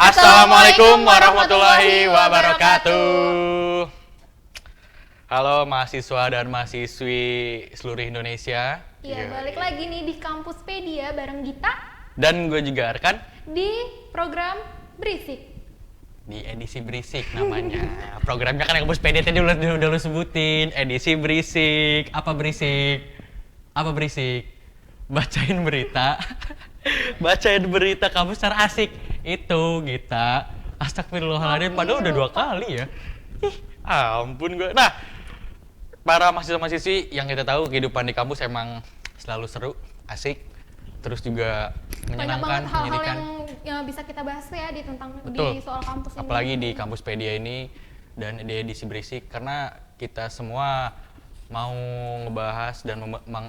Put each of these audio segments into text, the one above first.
Assalamualaikum warahmatullahi wabarakatuh. Halo mahasiswa dan mahasiswi seluruh Indonesia. Iya, balik lagi nih di Kampuspedia bareng Gita. Dan gue juga Arkan. Di program Berisik. Di edisi Berisik namanya. Programnya kan Kampuspedia tadi udah lu sebutin. Edisi Berisik. Apa berisik? Apa berisik? Bacain berita. Bacain berita kamu secara asik. Itu Gita. Astagfirullahaladzim, padahal udah 2 kali ya. Ih, ampun gue. Nah, para mahasiswa-mahasiswi yang kita tahu kehidupan di kampus emang selalu seru, asik, terus juga menyenangkan, banyak banget hal-hal menyedihkan. yang bisa kita bahas ya di Betul. di soal kampus ini. Apalagi di Kampuspedia ini dan di edisi Berisik, karena kita semua mau ngebahas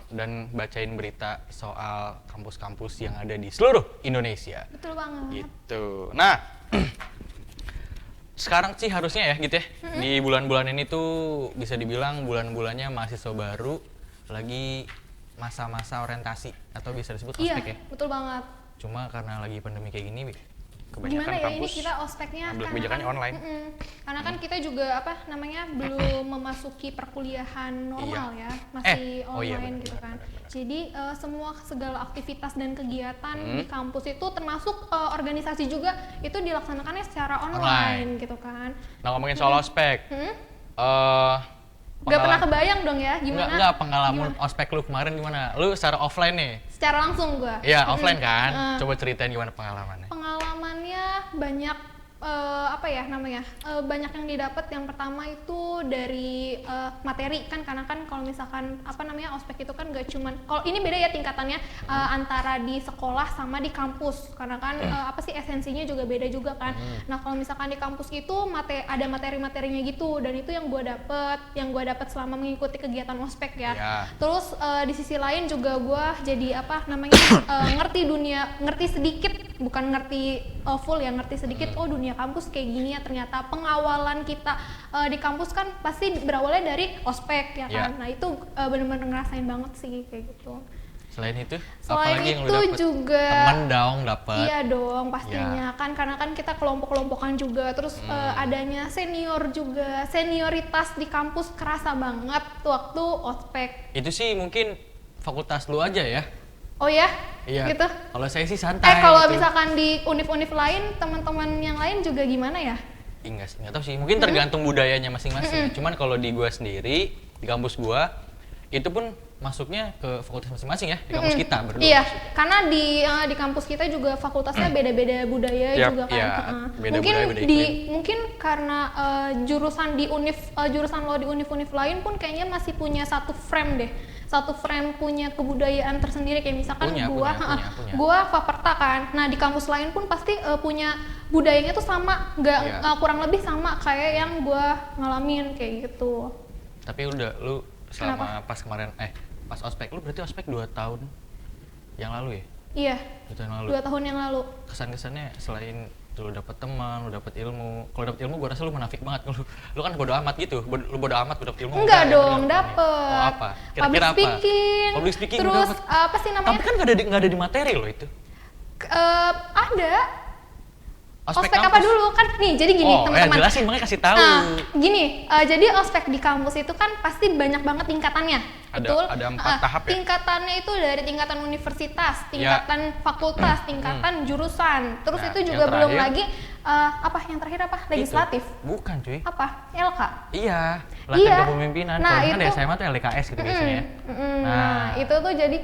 dan bacain berita soal kampus-kampus yang ada di seluruh Indonesia. Betul banget. Gitu. Nah, sekarang sih harusnya ya gitu ya, di bulan-bulan ini tuh bisa dibilang bulan-bulannya mahasiswa baru lagi masa-masa orientasi atau bisa disebut ospek ya. Iya, betul banget. Cuma karena lagi pandemi kayak gini, kebanyakan Gimana ya ini kampus kita ospeknya ambil karena kebijakannya kan, online. karena kan kita juga belum memasuki perkuliahan normal ya, masih online benar, gitu benar, kan. benar. Jadi segala aktivitas dan kegiatan di kampus itu termasuk organisasi juga itu dilaksanakannya secara online gitu kan. Nah, ngomongin soal ospek, Gak pernah kebayang dong ya gimana? Enggak, pengalaman ospek lu kemarin gimana? Lu secara offline nih? Secara langsung gua. Iya, offline kan? Coba ceritain gimana pengalamannya. Pengalamannya banyak banyak yang didapat. Yang pertama itu dari materi kan, karena kan kalau misalkan ospek itu kan gak cuman, kalau ini beda ya tingkatannya antara di sekolah sama di kampus, karena kan esensinya juga beda juga kan. Nah kalau misalkan di kampus itu ada materi-materinya gitu, dan itu yang gue dapet selama mengikuti kegiatan ospek ya. Terus di sisi lain juga gue jadi ngerti sedikit, bukan ngerti full ya, ngerti sedikit. Oh, dunia kampus kayak gini ya ternyata. Pengawalan kita di kampus kan pasti berawalnya dari ospek ya kan. Nah itu benar-benar ngerasain banget sih kayak gitu. Selain itu, selain apalagi yang itu lu dapet? juga Temen dong dapet. Iya dong pastinya kan, karena kan kita kelompok-kelompokan juga. Terus adanya senior juga, senioritas di kampus kerasa banget waktu ospek. Itu sih mungkin fakultas lu aja ya. Oh ya? Iya. Gitu. Kalau saya sih santai. Kalau gitu. misalkan di univ-univ lain, teman-teman yang lain juga gimana ya? Enggak tahu sih. Mungkin tergantung budayanya masing-masing. Cuman kalau di gua sendiri, di kampus gua, itu pun masuknya ke fakultas masing-masing ya, di kampus kita berdua. Iya, karena di kampus kita juga fakultasnya beda-beda budaya juga kan. Iya, beda mungkin budaya, beda iklim. mungkin karena jurusan lo di univ-univ lain pun kayaknya masih punya satu frame deh. Satu frame punya kebudayaan tersendiri, kayak misalkan punya. gua Faperta kan. Nah, di kampus lain pun pasti punya budayanya tuh sama, kurang lebih sama kayak yang gua ngalamin kayak gitu. Tapi lu selama pas ospek, lu berarti ospek 2 tahun yang lalu ya? Iya. 2 tahun lalu. 2 tahun yang lalu. Kesan-kesannya selain lu dapet teman, lu dapet ilmu. Kalau dapet ilmu gua rasa lu munafik banget. Lu kan bodo amat gitu. Lu bodo amat lu dapet ilmu. Enggak dong, dapet. Oh, apa? Public Kira-kira speaking. Public speaking Terus dapet. apa sih namanya? Tapi kan nggak ada di materi loh itu. Ada. Ospek kampus. apa dulu kan? Nih, jadi gini teman-teman. Jelasin, makanya kasih tahu. Nah, gini, jadi ospek di kampus itu kan pasti banyak banget tingkatannya. Betul? Ada 4 tahap ya? Tingkatannya itu dari tingkatan universitas, tingkatan fakultas, tingkatan jurusan. Terus itu juga belum lagi yang terakhir apa? Legislatif. Itu. Bukan cuy. Apa? LK. Iya, latihan kepemimpinan. Nah, kalau kan di SMA tuh LKS gitu biasanya. Nah, itu tuh jadi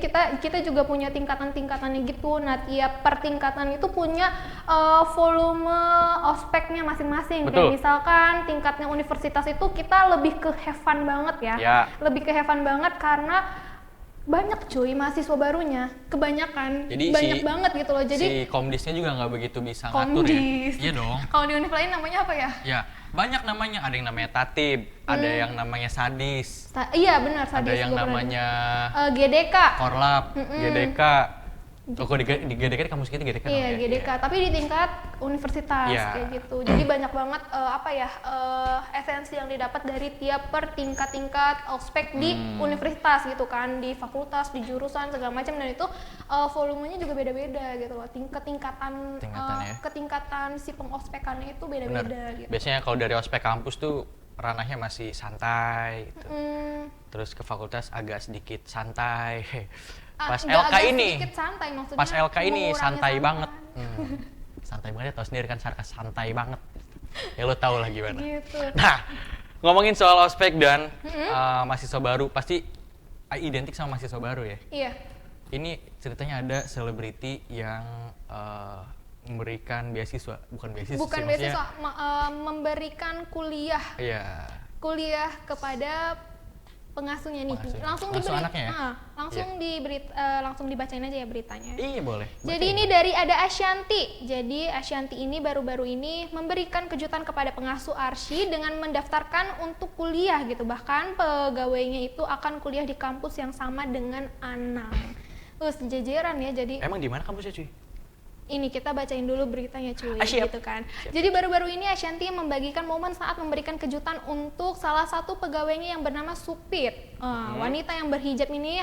kita juga punya tingkatan-tingkatannya gitu. Nah, tiap per tingkatan itu punya volume ospeknya masing-masing. Betul. Kayak misalkan tingkatnya universitas itu kita lebih ke have fun banget ya. Lebih ke have fun banget karena banyak cuy mahasiswa barunya, kebanyakan. Jadi banyak banget gitu loh. Jadi si komdisnya juga nggak begitu bisa ngatur ya. Iya dong. Kalau di univ lain namanya apa ya? Ya, banyak namanya. Ada yang namanya tatib, ada yang namanya sadis. Iya benar, sadis. Ada yang namanya GDK. korlap, GDK. Oh, kalau di GDK kampus kita GDK. Iya, GDK, tapi di tingkat universitas kayak gitu. Jadi banyak banget esensi yang didapat dari tiap per tingkat-tingkat ospek di universitas gitu kan, di fakultas, di jurusan segala macam, dan itu volumenya juga beda-beda gitu loh. Ketingkatan si pengospekannya itu beda-beda gitu. Biasanya kalau dari ospek kampus tuh ranahnya masih santai gitu. Terus ke fakultas agak sedikit santai. Pas LK ini, santai, pas LK ini santai banget. Santai banget, tau sendiri kan sarkas santai banget. Ya lo tau lah gimana. Gitu. Nah, ngomongin soal ospek dan mahasiswa baru, pasti identik sama mahasiswa baru ya? Iya. Ini ceritanya ada selebriti yang memberikan beasiswa, bukan beasiswa, memberikan kuliah. Iya. Kuliah kepada pengasuhnya nih, langsung dibacain aja ya beritanya. Iya boleh. Jadi ini dari ada Ashanti. Jadi Ashanti ini baru-baru ini memberikan kejutan kepada pengasuh Arsy dengan mendaftarkan untuk kuliah gitu. Bahkan pegawainya itu akan kuliah di kampus yang sama dengan Anang. Sejajaran ya. Jadi emang di mana kampusnya cuy? Ini kita bacain dulu beritanya cuy, Siap. gitu kan. Jadi baru-baru ini Ashanti membagikan momen saat memberikan kejutan untuk salah satu pegawainya yang bernama Supit. Wanita yang berhijab ini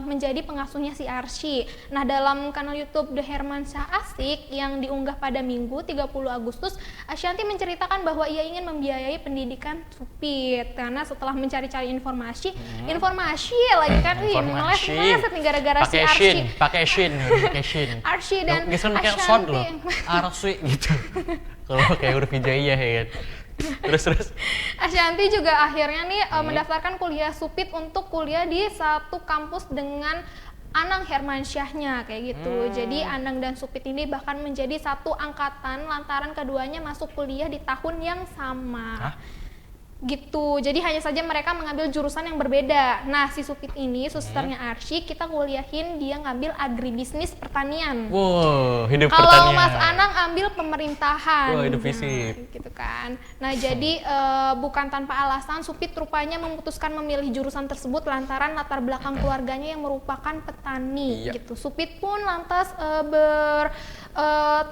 menjadi pengasuhnya si Arsy. Nah, dalam kanal YouTube The Hermansyah Asik yang diunggah pada Minggu 30 Agustus, Ashanti menceritakan bahwa ia ingin membiayai pendidikan Supit karena setelah mencari-cari informasi lagi kan, meleset nih gara-gara si Arsy. Pakai shin. Arsy dan pakai sound loh, Arsy gitu. Kalau pakai huruf hijaiyah ya kan. Terus Ashanti juga akhirnya nih mendaftarkan kuliah Supit untuk kuliah di satu kampus dengan Anang Hermansyahnya kayak gitu. Jadi Anang dan Supit ini bahkan menjadi satu angkatan lantaran keduanya masuk kuliah di tahun yang sama. Gitu, jadi hanya saja mereka mengambil jurusan yang berbeda. Nah, si Supit ini, susternya Arsy, kita kuliahin dia ngambil agribisnis pertanian. Wow, hidup kalau pertanian. Mas Anang ambil pemerintahan. Wow, hidup visip. Gitu kan. Nah, jadi bukan tanpa alasan Supit rupanya memutuskan memilih jurusan tersebut lantaran latar belakang keluarganya yang merupakan petani. Gitu. Supit pun lantas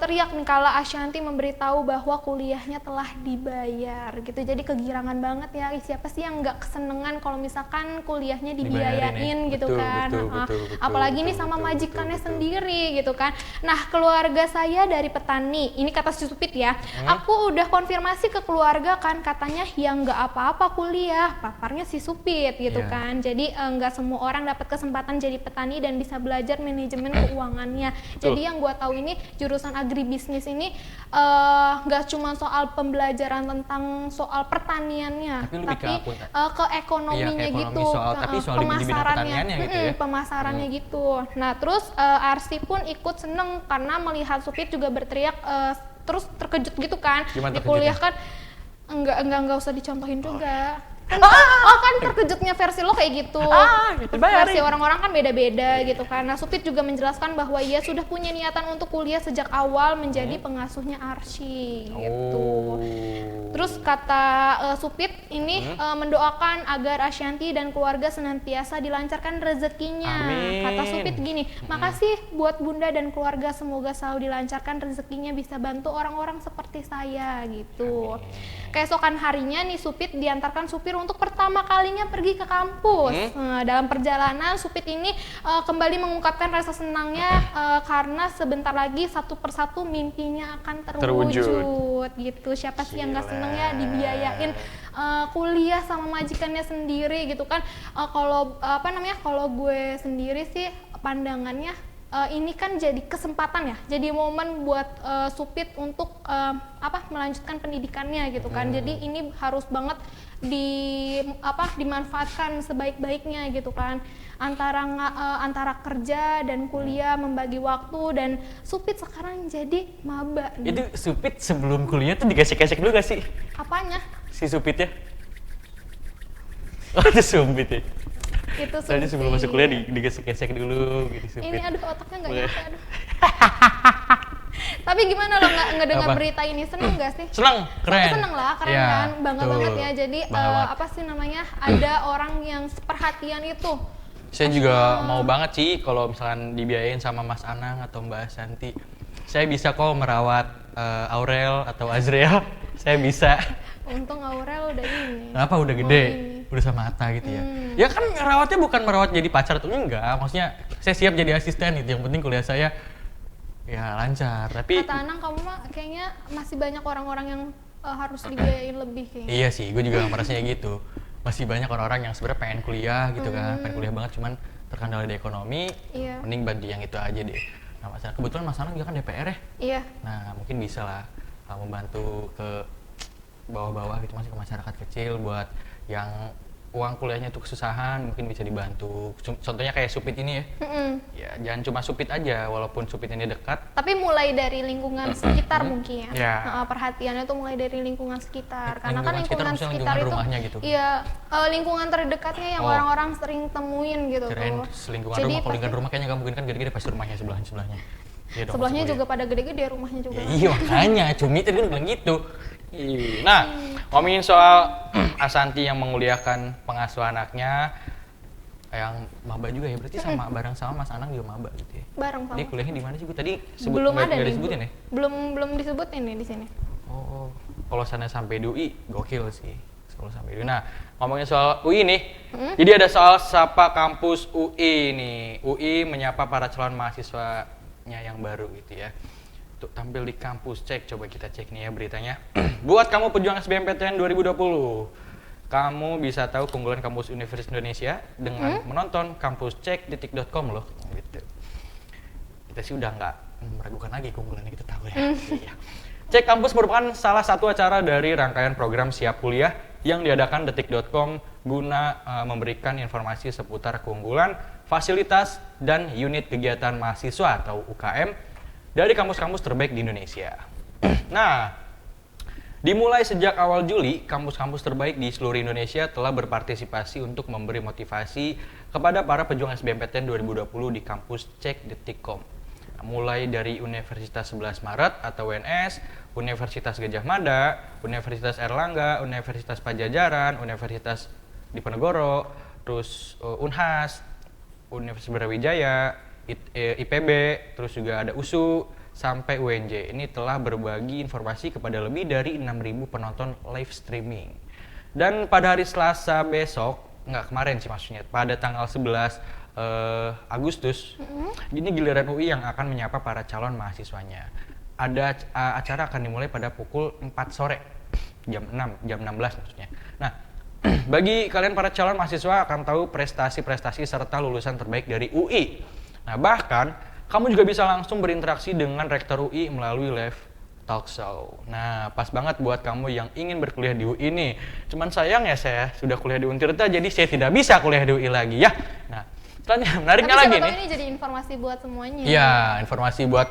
teriak nih kala Ashanti memberitahu bahwa kuliahnya telah dibayar. Gitu. Jadi kegirangan banget ya, siapa sih yang nggak kesenengan kalau misalkan kuliahnya dibiayain gitu kan. Betul, apalagi ini sama majikannya sendiri gitu kan. Nah, keluarga saya dari petani, ini kata si Supit ya, aku udah konfirmasi ke keluarga kan, katanya yang nggak apa-apa kuliah, paparnya si Supit gitu kan. Jadi nggak semua orang dapat kesempatan jadi petani dan bisa belajar manajemen keuangannya. Jadi yang gua tahu ini jurusan agribisnis ini nggak cuma soal pembelajaran tentang soal pertanian, tapi ke ekonominya gitu, pemasarannya gitu. Nah, terus Arsy pun ikut seneng karena melihat Supit juga berteriak, terus terkejut gitu kan. Di kuliah kan enggak usah dicontohin juga. Kan terkejutnya versi lo kayak gitu. Versi orang-orang kan beda-beda gitu kan. Nah, Supit juga menjelaskan bahwa ia sudah punya niatan untuk kuliah sejak awal menjadi pengasuhnya Arsy gitu. Terus kata Supit ini mendoakan agar Ashanti dan keluarga senantiasa dilancarkan rezekinya. Kata Supit gini, makasih buat Bunda dan keluarga, semoga selalu dilancarkan rezekinya, bisa bantu orang-orang seperti saya gitu. Keesokan harinya nih Supit diantarkan supir untuk pertama kalinya pergi ke kampus. Nah, dalam perjalanan Supit ini kembali mengungkapkan rasa senangnya karena sebentar lagi satu persatu mimpinya akan terwujud gitu. Siapa sih yang nggak seneng ya dibiayain kuliah sama majikannya sendiri gitu kan. Kalau gue sendiri sih pandangannya ini kan jadi kesempatan ya, jadi momen buat Supit untuk melanjutkan pendidikannya gitu kan. Jadi ini harus banget dimanfaatkan sebaik-baiknya gitu kan, antara kerja dan kuliah, membagi waktu. Dan Supit sekarang jadi maba. Itu Supit sebelum kuliah tuh digesek-gesek dulu gak sih? Apanya? Si Supitnya? Oh, itu Supit ya? Itu Tadi sebelum masuk kuliah digesek-gesek dulu gitu Supit. Ini aduh otaknya nggak nyampe aduh. Tapi gimana lo ngedengar berita ini, seneng gak sih? Seneng, keren. Seneng lah, keren ya, kan, bangga banget ya. Jadi ada orang yang seperhatian itu Saya juga mau banget sih kalau misalkan dibiayain sama Mas Anang atau Mbak Santi. Saya bisa kok merawat Aurel atau Azriel. Saya bisa. Untung Aurel udah ini. Kenapa udah Mau gede? ini. Udah sama Atta gitu ya. Ya kan merawatnya bukan merawat jadi pacar tuh enggak. Maksudnya saya siap jadi asisten itu. Yang penting kuliah saya ya lancar. Tapi Kata Anang, kamu mah kayaknya masih banyak orang-orang yang harus dibiayain lebih kayaknya. iya sih, gue juga merasanya gitu. Masih banyak orang-orang yang sebenarnya pengen kuliah gitu kan, pengen kuliah banget cuman terkendala di ekonomi. Iya. Mending bantu yang itu aja deh. Nah, kebetulan Mas Anang juga kan DPR ya. Iya. Nah, mungkin bisa lah membantu ke bawah-bawah gitu, masih ke masyarakat kecil buat yang uang kuliahnya tuh kesusahan, mungkin bisa dibantu. Contohnya kayak Supit ini ya. Ya, jangan cuma Supit aja, walaupun Supit ini dekat. Tapi mulai dari lingkungan sekitar mungkin ya. Ya. Perhatiannya tuh mulai dari lingkungan sekitar. Karena kan Lingkungan sekitar, lingkungan misalnya sekitar lingkungan itu rumahnya gitu. iya, lingkungan terdekatnya yang Oh. orang-orang sering temuin gitu Kirain tuh. selingkungan Jadi rumah, kalau lingkungan pasti- rumah kayaknya nggak mungkin kan gede-gede pasti rumahnya sebelahnya. Iya dong, sebelahnya masuk juga pada gede-gede, rumahnya juga. kuliah. Ya, iya makanya, Cumi tadi kan bilang gitu. Nah, ngomongin soal Asanti yang menguliahkan pengasuh anaknya, yang maba juga ya, berarti sama bareng sama Mas Anang juga maba gitu ya. Bareng sama. Dia kuliahnya di mana sih? Gue tadi Belum ada nggak nih. disebutin ya? Belum disebutin nih di sini. Oh, kalau sana sampai di UI, gokil sih. Kalau sampai di UI. Nah, ngomongin soal UI nih, jadi ada soal Sapa Kampus UI nih. UI menyapa para calon mahasiswanya yang baru gitu ya. Untuk tampil di kampus cek, coba kita cek nih ya beritanya. Buat kamu pejuang SBMPTN 2020, kamu bisa tahu keunggulan kampus Universitas Indonesia dengan menonton kampuscek.detik.com loh. Gitu. Kita sih udah nggak meragukan lagi keunggulannya, kita tahu ya. Iya. Cek Kampus merupakan salah satu acara dari rangkaian program Siap Kuliah yang diadakan detik.com guna memberikan informasi seputar keunggulan, fasilitas, dan unit kegiatan mahasiswa atau UKM dari kampus-kampus terbaik di Indonesia. Nah, dimulai sejak awal Juli, kampus-kampus terbaik di seluruh Indonesia telah berpartisipasi untuk memberi motivasi kepada para pejuang SBMPTN 2020 di kampus cek.detik.com. Mulai dari Universitas 11 Maret atau UNS, Universitas Gajah Mada, Universitas Erlangga, Universitas Pajajaran, Universitas Diponegoro, terus Unhas, Universitas Brawijaya, IPB, terus juga ada USU, sampai UNJ. Ini telah berbagi informasi kepada lebih dari 6.000 penonton live streaming. Dan pada hari Selasa besok, nggak kemarin sih maksudnya, pada tanggal 11 Agustus, ini giliran UI yang akan menyapa para calon mahasiswanya. Ada acara akan dimulai pada pukul 4 sore, jam 16 maksudnya. Nah, bagi kalian para calon mahasiswa akan tahu prestasi-prestasi serta lulusan terbaik dari UI. Nah, bahkan kamu juga bisa langsung berinteraksi dengan Rektor UI melalui live talk show. Nah, pas banget buat kamu yang ingin berkuliah di UI nih. Cuman sayang ya saya sudah kuliah di Untirta, jadi saya tidak bisa kuliah di UI lagi ya. Nah, selanjutnya menariknya Tapi lagi siapa nih. tahu ini jadi informasi buat semuanya. Iya, informasi buat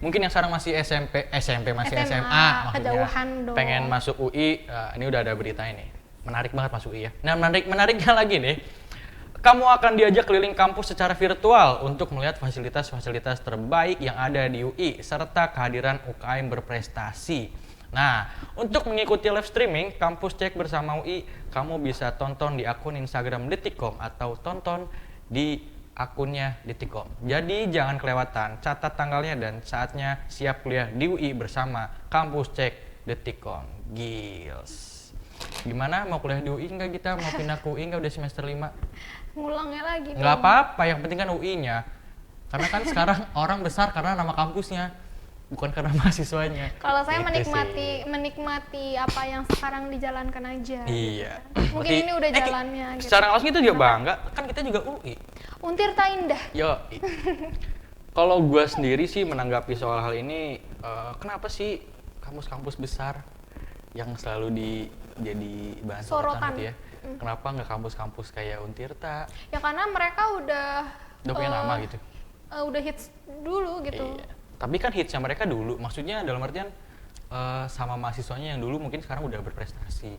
mungkin yang sekarang masih SMP masih SMA, SMA maksudnya. kejauhan dong. Pengen masuk UI, ini udah ada berita ini. Menarik banget masuk UI ya. Nah, menariknya lagi nih. Kamu akan diajak keliling kampus secara virtual untuk melihat fasilitas-fasilitas terbaik yang ada di UI serta kehadiran UKM berprestasi. Nah, untuk mengikuti live streaming Kampus Cek bersama UI, kamu bisa tonton di akun Instagram Detik.com atau tonton di akunnya Detik.com. Jadi jangan kelewatan, catat tanggalnya dan saatnya siap kuliah di UI bersama Kampus Cek Detik.com. Gils. Gimana, mau kuliah di UI enggak kita? Mau pindah ke UI enggak udah semester 5? Ngulangnya lagi. Nggak dong. apa-apa, yang penting kan UI-nya. Karena kan sekarang orang besar karena nama kampusnya, bukan karena mahasiswanya. Kalau saya Gitu menikmati apa yang sekarang dijalankan aja. Iya. Mungkin Berarti- ini udah jalannya. Gitu. Secara langsung kita juga bangga, kan kita juga UI. Untirta Indah. Yo. Kalau gue sendiri sih menanggapi soal hal ini, kenapa sih kampus-kampus besar yang selalu jadi bahan Sorotan. gitu ya? Kenapa nggak kampus-kampus kayak Untirta? Ya karena mereka udah Punya nama gitu. udah hits dulu gitu. Iya. Tapi kan hitsnya mereka dulu, maksudnya dalam artian sama mahasiswanya yang dulu mungkin sekarang udah berprestasi.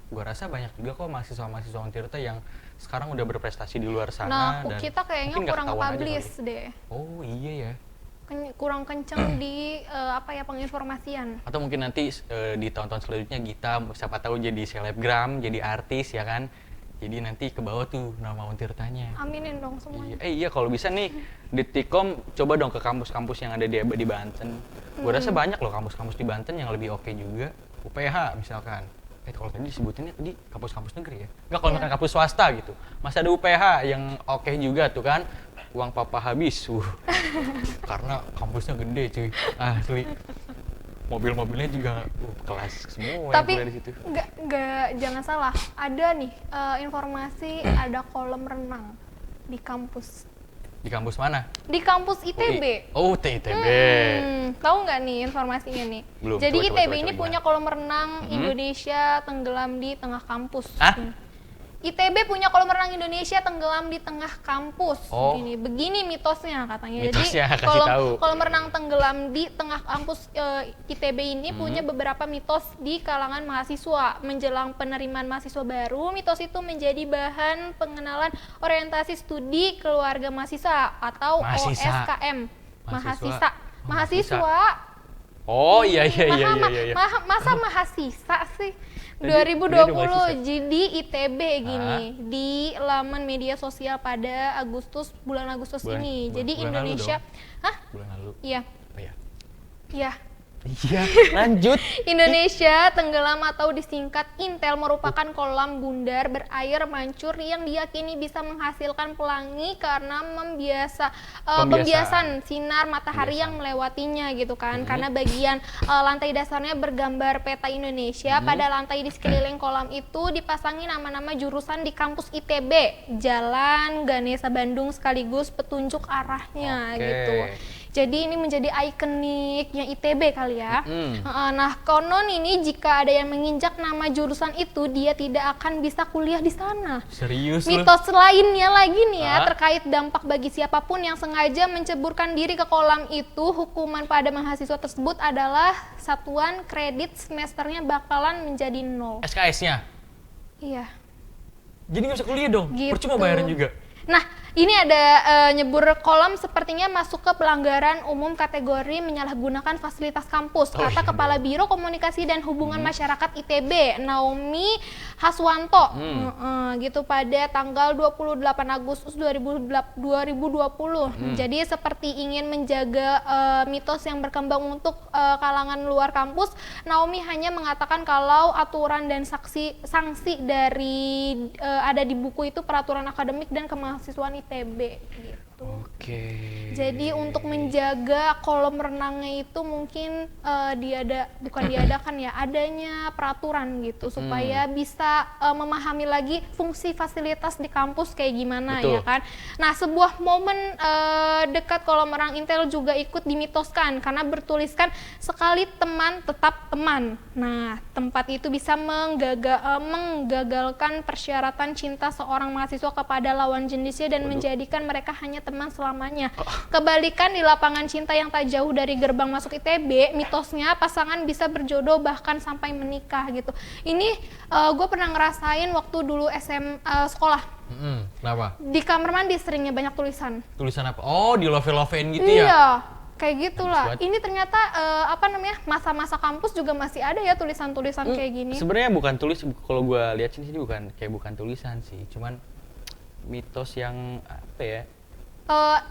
Gua rasa banyak juga kok mahasiswa-mahasiswa Untirta yang sekarang udah berprestasi di luar sana. Nah, dan kita kayaknya mungkin nggak kurang ketahuan aja publish kali. deh. Oh iya ya. Kurang kenceng di penginformasian. Atau mungkin nanti di tahun-tahun selanjutnya kita siapa tahu jadi selebgram, jadi artis ya kan. Jadi nanti ke bawah tuh nama Unti Tirtanya. Aminin dong semuanya. Iya kalau bisa nih Ditkom coba dong ke kampus-kampus yang ada di Banten. Gue rasa banyak loh kampus-kampus di Banten yang lebih oke juga. UPH misalkan. Kalau tadi disebutinnya tadi kampus-kampus negeri ya. Enggak kalau misalkan kampus swasta gitu. Masih ada UPH yang oke juga tuh kan. Uang papa habis. Karena kampusnya gede cuy. Asli. Mobil-mobilnya juga kelas semua Tapi yang kuliah di situ. nggak jangan salah, ada nih informasi ada kolam renang di kampus. Di kampus mana? Di kampus ITB. Oh, ITB. Tahu nggak nih informasinya nih? Belum. Jadi Coba, ITB coba, ini coba, punya kolam renang Indonesia tenggelam di tengah kampus. Hah? ITB punya kolam renang Indonesia tenggelam di tengah kampus. Oh. Begini mitosnya katanya. Mitosnya, Jadi kasih tahu. kolam renang tenggelam di tengah kampus ITB ini punya beberapa mitos di kalangan mahasiswa. Menjelang penerimaan mahasiswa baru, mitos itu menjadi bahan pengenalan orientasi studi keluarga mahasiswa atau OSKM. Mahasiswa. Oh iya. Masa mahasiswa sih? Jadi, 2020 jadi ITB gini di laman media sosial pada bulan Agustus ini. Jadi bulan Indonesia, bulan lalu. Iya. Oh iya. Iya. Iya, lanjut. Indonesia tenggelam atau disingkat Intel merupakan kolam bundar berair mancur yang diyakini bisa menghasilkan pelangi karena pembiasan sinar matahari yang melewatinya gitu kan. Karena bagian lantai dasarnya bergambar peta Indonesia, pada lantai di sekeliling kolam itu dipasangi nama-nama jurusan di kampus ITB, Jalan Ganesa Bandung sekaligus petunjuk arahnya gitu. Jadi ini menjadi ikoniknya ITB kali ya. Nah, konon ini jika ada yang menginjak nama jurusan itu, dia tidak akan bisa kuliah di sana. Serius lu? Mitos lainnya lagi nih ya, terkait dampak bagi siapapun yang sengaja menceburkan diri ke kolam itu, hukuman pada mahasiswa tersebut adalah satuan kredit semesternya bakalan menjadi 0. SKS-nya? Iya. Jadi nggak bisa kuliah dong? Gitu. Percuma bayaran juga? Nah, ini ada nyebur kolam sepertinya masuk ke pelanggaran umum kategori menyalahgunakan fasilitas kampus, kata Kepala Biro Komunikasi dan Hubungan Masyarakat ITB, Naomi Haswanto, gitu pada tanggal 28 Agustus 2020. Jadi seperti ingin menjaga mitos yang berkembang untuk kalangan luar kampus, Naomi hanya mengatakan kalau aturan dan sanksi dari ada di buku itu peraturan akademik dan kemahasiswaan ITB gitu. Oke. Jadi untuk menjaga kolam renangnya itu mungkin diadakan ya, adanya peraturan gitu supaya bisa memahami lagi fungsi fasilitas di kampus kayak gimana. Betul. Ya kan. Nah, sebuah momen dekat kolam renang Intel juga ikut dimitoskan karena bertuliskan sekali teman tetap teman. Nah, tempat itu bisa menggagalkan persyaratan cinta seorang mahasiswa kepada lawan jenisnya dan menjadikan mereka hanya teman selamanya. Kebalikan di lapangan cinta yang tak jauh dari gerbang masuk ITB, mitosnya pasangan bisa berjodoh bahkan sampai menikah gitu. Ini gue pernah ngerasain waktu dulu sekolah. Kenapa? Di kamar mandi seringnya banyak tulisan. Tulisan apa? Oh, di love-lovein gitu Iya. ya? Kayak gitulah. Ini ternyata masa-masa kampus juga masih ada ya tulisan-tulisan kayak gini. Sebenarnya bukan kalau gue lihat sini bukan tulisan sih, cuman mitos yang apa ya?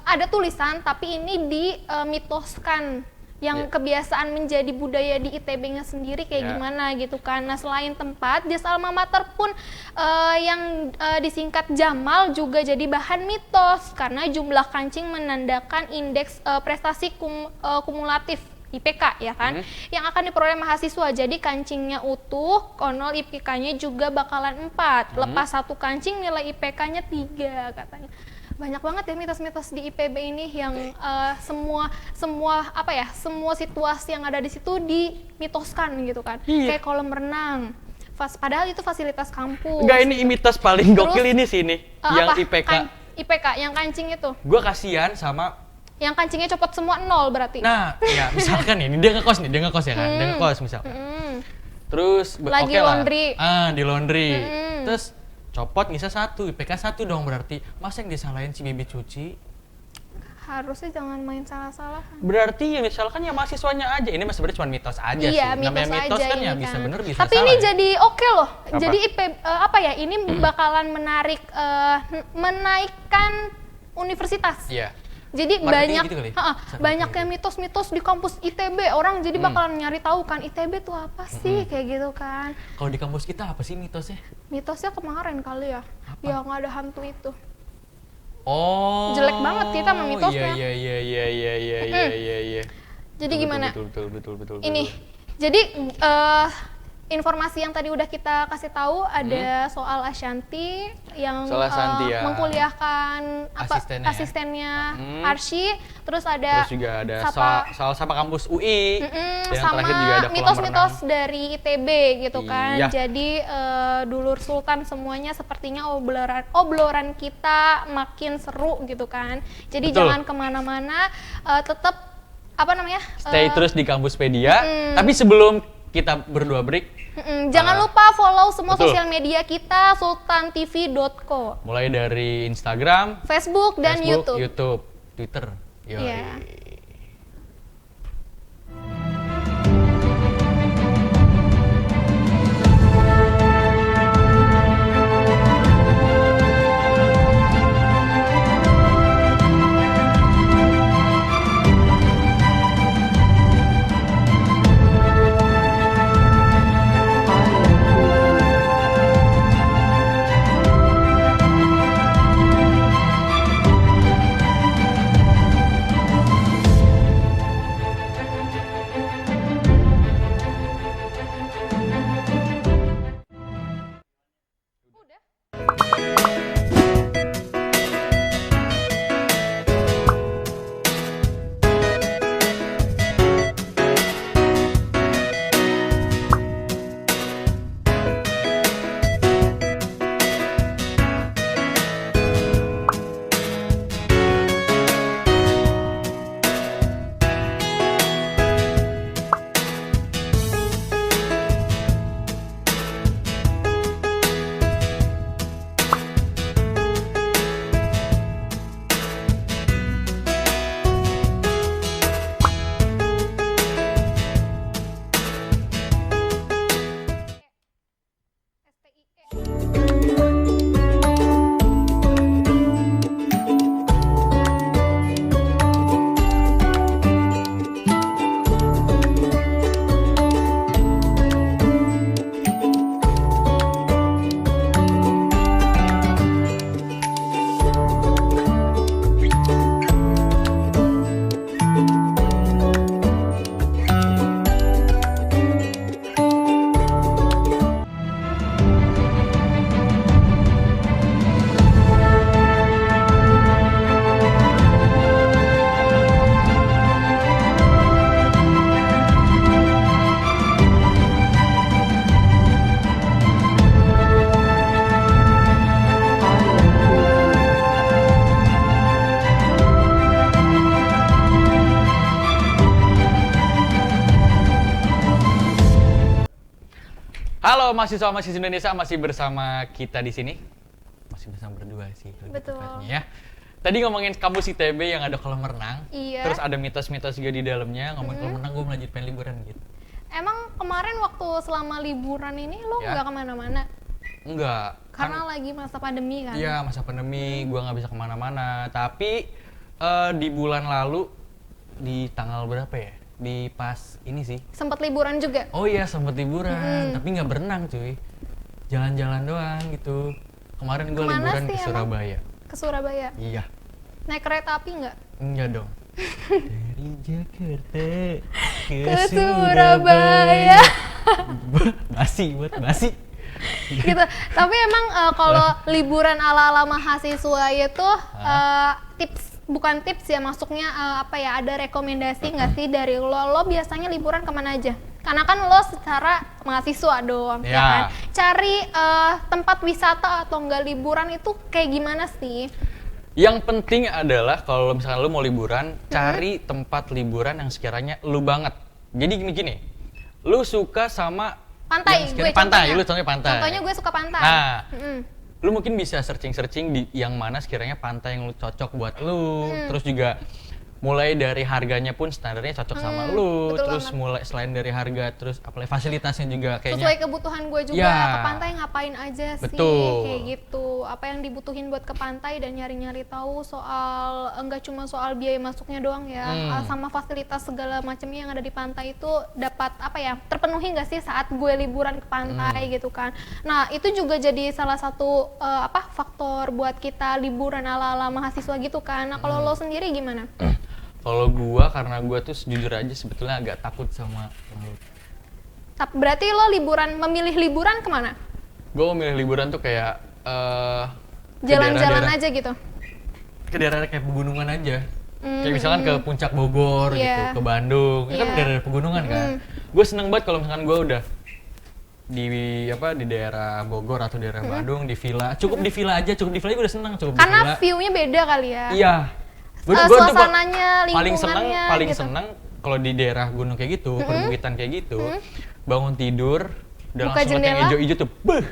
Ada tulisan tapi ini dimitoskan yang kebiasaan menjadi budaya di ITB-nya sendiri kayak gimana gitu kan. Nah, selain tempat, jasa alma mater pun yang disingkat Jamal juga jadi bahan mitos karena jumlah kancing menandakan indeks prestasi kumulatif IPK ya kan, yang akan diperoleh mahasiswa. Jadi kancingnya utuh, konon IPK-nya juga bakalan 4. Lepas satu kancing nilai IPK-nya 3 katanya. Banyak banget ya mitos-mitos di IPB ini yang semua situasi yang ada di situ dimitoskan gitu kan. Kayak kolam renang. Padahal itu fasilitas kampus. Enggak, ini mitos paling gokil ini sih ini, yang IPK. IPK yang kancing itu. Gua kasihan sama yang kancingnya copot semua 0 berarti. Nah, ya misalkan ini dia ngekos ya kan, dia ngekos misalkan. Terus lagi laundry. Di laundry. Terus copot ngisa 1, IPK 1 dong berarti. Masa yang disalahin si Bibi cuci? Harusnya jangan main salah-salah. Berarti yang disalahkan ya mahasiswanya aja. Ini mah sebenarnya cuma mitos aja sih. Iya, Namanya mitos aja kan ya ini bisa kan. bener bisa Tapi salah. ini ya. jadi oke loh. Apa? Jadi apa ya? Ini bakalan menaikkan universitas. Iya. Jadi Marketingnya banyak gitu kali? banyak yang mitos-mitos di kampus ITB. Orang jadi bakalan nyari tahu kan ITB tuh apa sih kayak gitu kan. Kalau di kampus kita apa sih mitosnya? Mitosnya kemarin kali ya. Yang ada hantu itu. Oh. Jelek banget kita sama mitosnya. Iya. Jadi Betul, gimana? Betul. Ini. Jadi informasi yang tadi udah kita kasih tahu ada soal Ashanti yang Soal Ashanti, ya. mengkuliahkan asistennya Arsy, terus ada Terus juga ada Sapa- soal Sapa kampus UI. Yang sama terakhir juga ada kolam mitos-mitos renang. dari ITB gitu kan. Iya. Jadi dulur sultan semuanya sepertinya obrolan kita makin seru gitu kan. Jadi Betul. jangan kemana-mana, tetap Stay terus di Kampuspedia. Tapi sebelum kita berdua break, jangan lupa follow semua betul. sosial media kita sultantv.co, mulai dari Instagram, Facebook dan YouTube. Twitter. Yoi. Iya. Halo mahasiswa Indonesia, masih bersama kita di sini. Masih bersama berdua sih lebih Betul. tepatnya ya. Tadi ngomongin kampus ITB yang ada kolam renang. Iya. Terus ada mitos-mitos juga di dalamnya. Ngomongin kolam renang, gue melanjut pengen liburan gitu. Emang kemarin waktu selama liburan ini lo Ya. nggak kemana-mana? Enggak. Karena lagi masa pandemi kan? Iya, masa pandemi, gue nggak bisa kemana-mana. Tapi di bulan lalu, di tanggal berapa ya? Di pas ini sih. Sempet liburan juga? Oh iya, sempet liburan, tapi nggak berenang cuy. Jalan-jalan doang gitu. Kemarin gue Kemana liburan sih ke emang? Surabaya. Ke Surabaya? Iya. Naik kereta api nggak? Enggak dong. Dari Jakarta Ke Surabaya. Basi buat basi. Gitu. Tapi emang kalau liburan ala-ala mahasiswa itu bukan tips ya, masuknya ada rekomendasi nggak sih dari lo biasanya liburan kemana aja? Karena kan lo secara mahasiswa dong, ya kan? Cari tempat wisata atau enggak liburan itu kayak gimana sih? Yang penting adalah kalau misalkan lu mau liburan, cari tempat liburan yang sekiranya lu banget. Jadi gini, lu suka sama Pantai, yang sekiranya pantai, contohnya. lu contohnya pantai. Contohnya gue suka pantai. Nah, lu mungkin bisa searching di yang mana sekiranya pantai yang lu cocok buat lu. Terus juga mulai dari harganya pun standarnya cocok sama lu. betul Terus banget. mulai selain dari harga, terus apalagi fasilitasnya juga kayaknya. Sesuai kebutuhan gue juga, Ya. ke pantai ngapain aja sih, Betul. kayak gitu. Apa yang dibutuhin buat ke pantai dan nyari-nyari tahu soal, enggak cuma soal biaya masuknya doang ya, sama fasilitas segala macamnya yang ada di pantai itu dapat apa ya, terpenuhi nggak sih saat gue liburan ke pantai gitu kan. Nah itu juga jadi salah satu faktor buat kita liburan ala-ala mahasiswa gitu kan. Nah kalau lo sendiri gimana? Kalau gua, karena gua tuh jujur aja sebetulnya agak takut sama laut. Berarti lo memilih liburan kemana? Gua memilih liburan tuh kayak ke Jalan-jalan daerah-daerah- aja gitu? ke daerah kayak pegunungan aja. Kayak misalkan ke Puncak Bogor gitu, Iya. ke Bandung. Itu kan Iya. daerah pegunungan kan. Gue seneng banget kalau misalkan gue udah di daerah Bogor atau daerah Bandung, di villa. Cukup di villa aja, cukup di villa gue udah seneng, cukup di Karena villa. view-nya beda kali ya? Iya. Suasananya, paling lingkungannya gitu. seneng kalau di daerah gunung kayak gitu, perbukitan kayak gitu, bangun tidur, udah Buka langsung liat yang jendela. hijau-hijau tuh, beuh,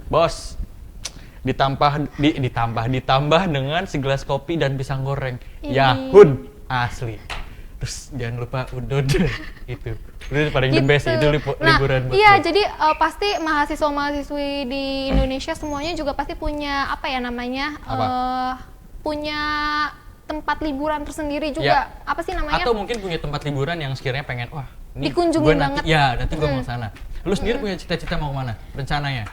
bos, ditambah dengan segelas kopi dan pisang goreng, yahun, asli. Terus jangan lupa udon, itu paling the best itu liburan buat iya, gue. jadi pasti mahasiswa-mahasiswi di Indonesia semuanya juga pasti punya punya tempat liburan tersendiri juga. Ya. Apa sih namanya? Atau mungkin punya tempat liburan yang sekiranya pengen, wah, ini Dikunjungin gue banget. nanti gue mau sana. Lu sendiri punya cita-cita mau kemana? Rencananya?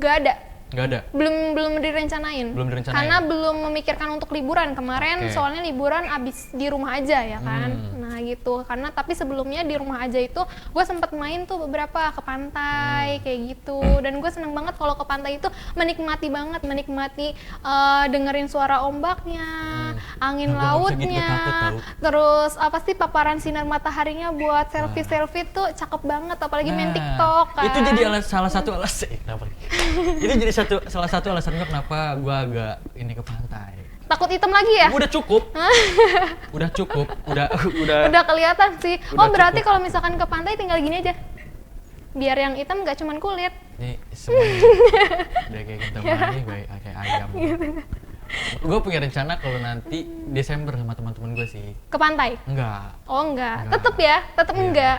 Gak ada. Nggak ada? Belum direncanain. Belum direncanain. Karena belum memikirkan untuk liburan. Kemarin Oke. soalnya liburan abis di rumah aja ya kan. Nah gitu. Karena tapi sebelumnya di rumah aja itu gue sempet main tuh beberapa ke pantai kayak gitu. Dan gue seneng banget kalau ke pantai itu menikmati dengerin suara ombaknya, angin Nah, gua nggak bisa gitu, lautnya, gua takut tau. terus apa sih paparan sinar mataharinya buat selfie tuh cakep banget. Apalagi main TikTok kan. Itu jadi salah satu alasan. Itu jadi salah satu alasan gue kenapa gue agak ini ke pantai. Takut hitam lagi ya? Udah cukup. Udah Udah kelihatan sih. Udah Oh berarti cukup. kalau misalkan ke pantai tinggal gini aja. Biar yang hitam nggak cuman kulit. Nih semuanya udah kayak kita mandi kayak ayam. Gue punya rencana kalau nanti Desember sama teman-teman gue sih. Ke pantai? Enggak. Oh enggak. Enggak. Tetep Iya. enggak.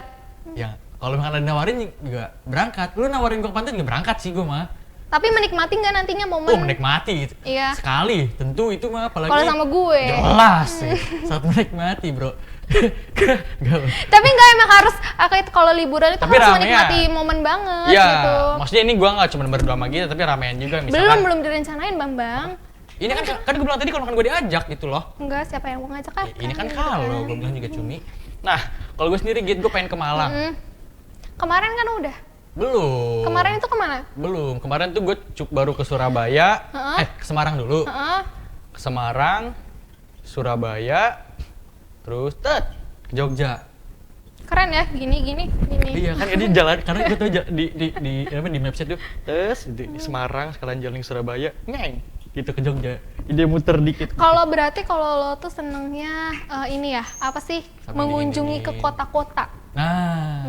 Ya kalau misalkan ada nawarin juga berangkat. Lu nawarin gue ke pantai juga berangkat sih gue mah. Tapi menikmati nggak nantinya momen? Oh menikmati gitu. Iya. Sekali tentu itu mah apalagi. Kalau sama gue. Jelas sih. Saat menikmati bro. Gak. Tapi enggak emang harus kalau liburan itu Tapi harus ramean. menikmati momen banget Iya, gitu. maksudnya ini gua nggak cuma berdua sama kita, tapi ramean juga misalkan. Belum direncanain Bambang. Ini kan gue bilang tadi kalau gue diajak gitu loh. Enggak, siapa yang mau ngajak kan? Ini kan kalau gue bilang juga cumi. Nah, kalau gue sendiri gitu, gue pengen ke Malang. Kemarin kan udah. Belum. Kemarin itu kemana? Belum. Kemarin tuh gue baru ke Surabaya. Ke Semarang dulu. Heeh. Ke Semarang, Surabaya, terus ke Jogja. Keren ya, gini. Iya kan ini jalan karena gue tuh di Maps tuh terus di Semarang sekalian jalan ke Surabaya, ngeng gitu ke Jogja. Ide muter dikit. Kalau berarti kalau lo tuh senengnya ini ya, apa sih? Sambil Mengunjungi dingin-dingin. ke kota-kota. Nah,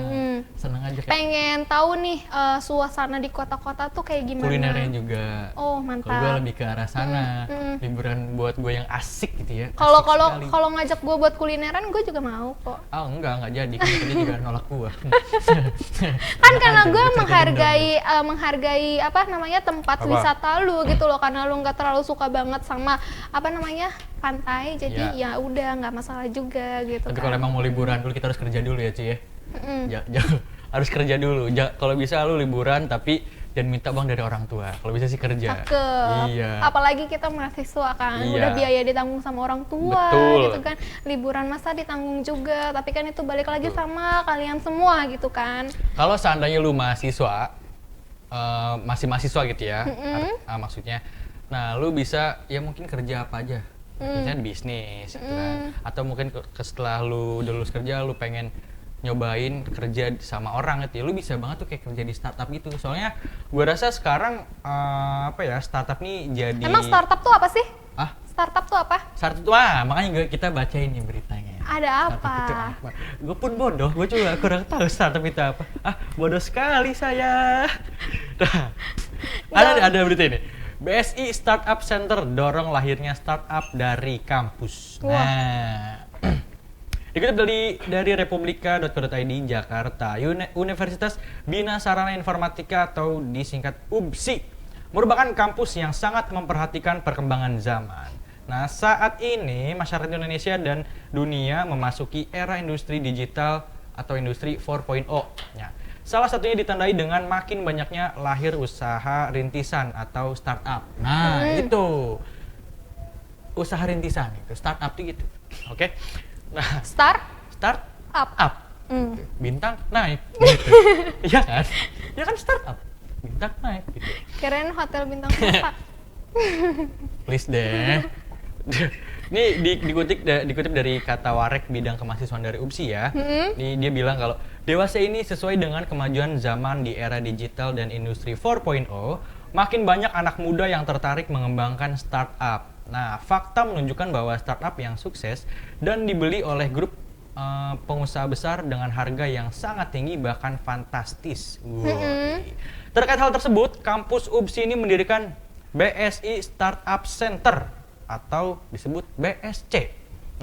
seneng aja kayak Pengen tahu nih suasana di kota-kota tuh kayak gimana? kulinernya juga. Oh, Kalau gue mantap. lebih ke arah sana, liburan buat gue yang asik gitu ya. Kalau Asik kalau sekali. kalau ngajak gue buat kulineran, gue juga mau kok. enggak jadi, kan tadi juga nolak gue. Kan karena gue menghargai apa namanya tempat Apa? wisata lu gitu loh, karena lu nggak terlalu suka banget sama apa namanya pantai, jadi ya udah nggak masalah juga gitu. Tapi kan. kalau emang mau liburan dulu kita harus kerja dulu ya Ci ya. Harus kerja dulu. Kalau bisa lu liburan tapi jangan minta uang dari orang tua. Kalau bisa sih kerja. Cakep. Iya. Apalagi kita mahasiswa kan, Iya. udah biaya ditanggung sama orang tua Betul. gitu kan. Liburan masa ditanggung juga, tapi kan itu balik lagi sama kalian semua gitu kan. Kalau seandainya lu mahasiswa, masih mahasiswa gitu ya, maksudnya, nah lu bisa ya mungkin kerja apa aja, misalnya bisnis gitu kan, atau mungkin setelah lu udah lulus kerja, lu pengen nyobain kerja sama orang gitu ya, lu bisa banget tuh kayak kerja di startup gitu. Soalnya gue rasa sekarang startup nih jadi. Emang startup tuh apa sih? Ah, Startup tuh apa? startup tuh makanya kita bacain nih beritanya. Ada Startup itu apa? apa? Gue pun bodoh, gue juga kurang tahu startup itu apa. Bodoh sekali saya. Nah, ada berita ini. BSI Startup Center dorong lahirnya startup dari kampus. Nah, dikutip dari republika.co.id Jakarta, Universitas Bina Sarana Informatika atau disingkat UBSI merupakan kampus yang sangat memperhatikan perkembangan zaman. Nah, saat ini masyarakat Indonesia dan dunia memasuki era industri digital atau industri 4.0. Ya. Salah satunya ditandai dengan makin banyaknya lahir usaha rintisan atau startup. Nah, itu usaha rintisan itu, startup itu gitu. Oke. Nah, start up. Bintang naik gitu. Iya kan? Ya kan startup. Bintang naik gitu. Kirain hotel bintang 4. Please deh. Ini dikutip dari kata Warek bidang kemahasiswaan dari UPSI ya. Dia bilang kalau dewasa ini sesuai dengan kemajuan zaman di era digital dan industri 4.0, makin banyak anak muda yang tertarik mengembangkan startup. Nah, fakta menunjukkan bahwa startup yang sukses dan dibeli oleh grup pengusaha besar dengan harga yang sangat tinggi bahkan fantastis. Terkait hal tersebut, kampus UPSI ini mendirikan BSI Startup Center atau disebut BSC.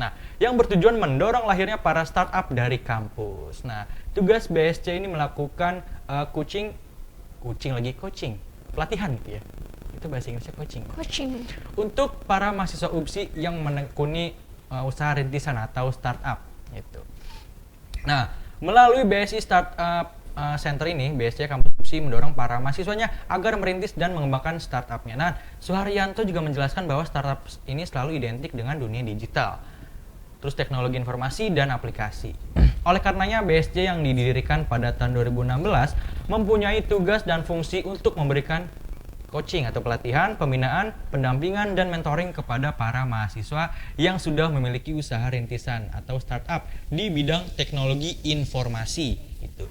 Nah, yang bertujuan mendorong lahirnya para startup dari kampus. Nah, tugas BSC ini melakukan coaching, pelatihan gitu ya. Itu bahasa Inggrisnya coaching. Untuk para mahasiswa UPSI yang menekuni usaha rintisan atau startup gitu. Nah, melalui BSI Startup Center ini, BSC Kampus UPSI mendorong para mahasiswanya agar merintis dan mengembangkan startupnya. Nah, Suharyanto juga menjelaskan bahwa startup ini selalu identik dengan dunia digital, terus teknologi informasi dan aplikasi. Oleh karenanya, BSC yang didirikan pada tahun 2016 mempunyai tugas dan fungsi untuk memberikan coaching atau pelatihan, pembinaan, pendampingan, dan mentoring kepada para mahasiswa yang sudah memiliki usaha rintisan atau startup di bidang teknologi informasi. Gitu.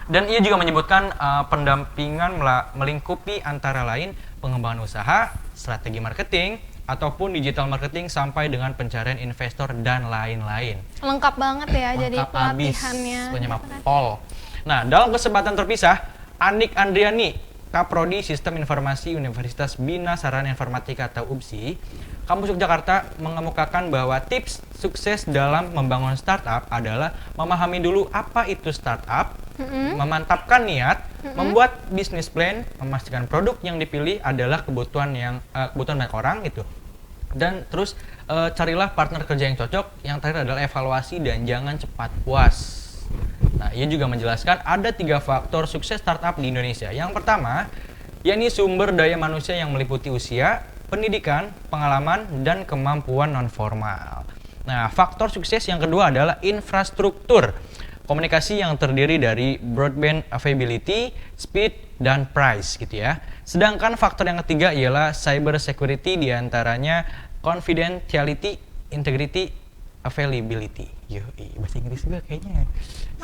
Dan ia juga menyebutkan pendampingan melingkupi antara lain pengembangan usaha, strategi marketing, ataupun digital marketing sampai dengan pencarian investor dan lain-lain. Lengkap banget ya, jadi pelatihannya. Lengkap abis, pol. Nah, dalam kesempatan terpisah, Anik Andriani, Kaprodi Sistem Informasi Universitas Bina Sarana Informatika atau UBSI, Kampus Yogyakarta mengemukakan bahwa tips sukses dalam membangun startup adalah memahami dulu apa itu startup, memantapkan niat, membuat bisnis plan, memastikan produk yang dipilih adalah kebutuhan banyak orang gitu. Dan terus carilah partner kerja yang cocok. Yang terakhir adalah evaluasi dan jangan cepat puas. Nah, ia juga menjelaskan ada 3 faktor sukses startup di Indonesia. Yang pertama, yakni sumber daya manusia yang meliputi usia, pendidikan, pengalaman, dan kemampuan non-formal. Nah, faktor sukses yang kedua adalah infrastruktur. Komunikasi yang terdiri dari broadband availability, speed, dan price gitu ya. Sedangkan faktor yang ketiga ialah cyber security, diantaranya confidentiality, integrity, availability. Bahasa Inggris juga kayaknya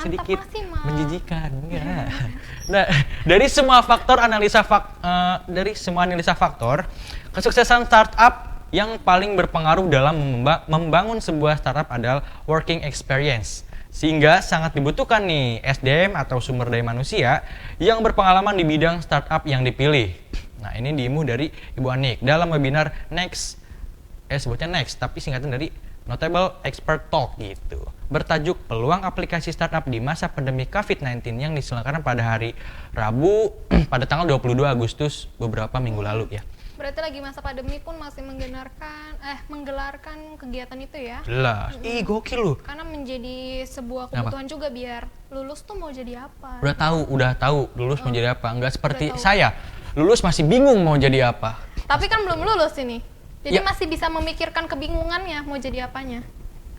sedikit menjijikan. Nah, dari semua analisa faktor, kesuksesan startup yang paling berpengaruh dalam membangun sebuah startup adalah working experience. Sehingga sangat dibutuhkan nih SDM atau sumber daya manusia yang berpengalaman di bidang startup yang dipilih. Nah, ini diimu dari Ibu Anik dalam webinar sebutnya Next, tapi singkatan dari Notable Expert Talk gitu. Bertajuk Peluang Aplikasi Startup di Masa Pandemi COVID-19 yang diselenggarakan pada hari Rabu pada tanggal 22 Agustus beberapa minggu lalu ya. Berarti lagi masa pandemi pun masih menggelarkan kegiatan itu ya? Jelas. Gokil lu. Karena menjadi sebuah kebutuhan juga biar lulus tuh mau jadi apa. Udah tahu lulus mau jadi apa. Enggak seperti saya. Lulus masih bingung mau jadi apa. Tapi kan belum lulus ini. Jadi masih bisa memikirkan kebingungannya mau jadi apanya.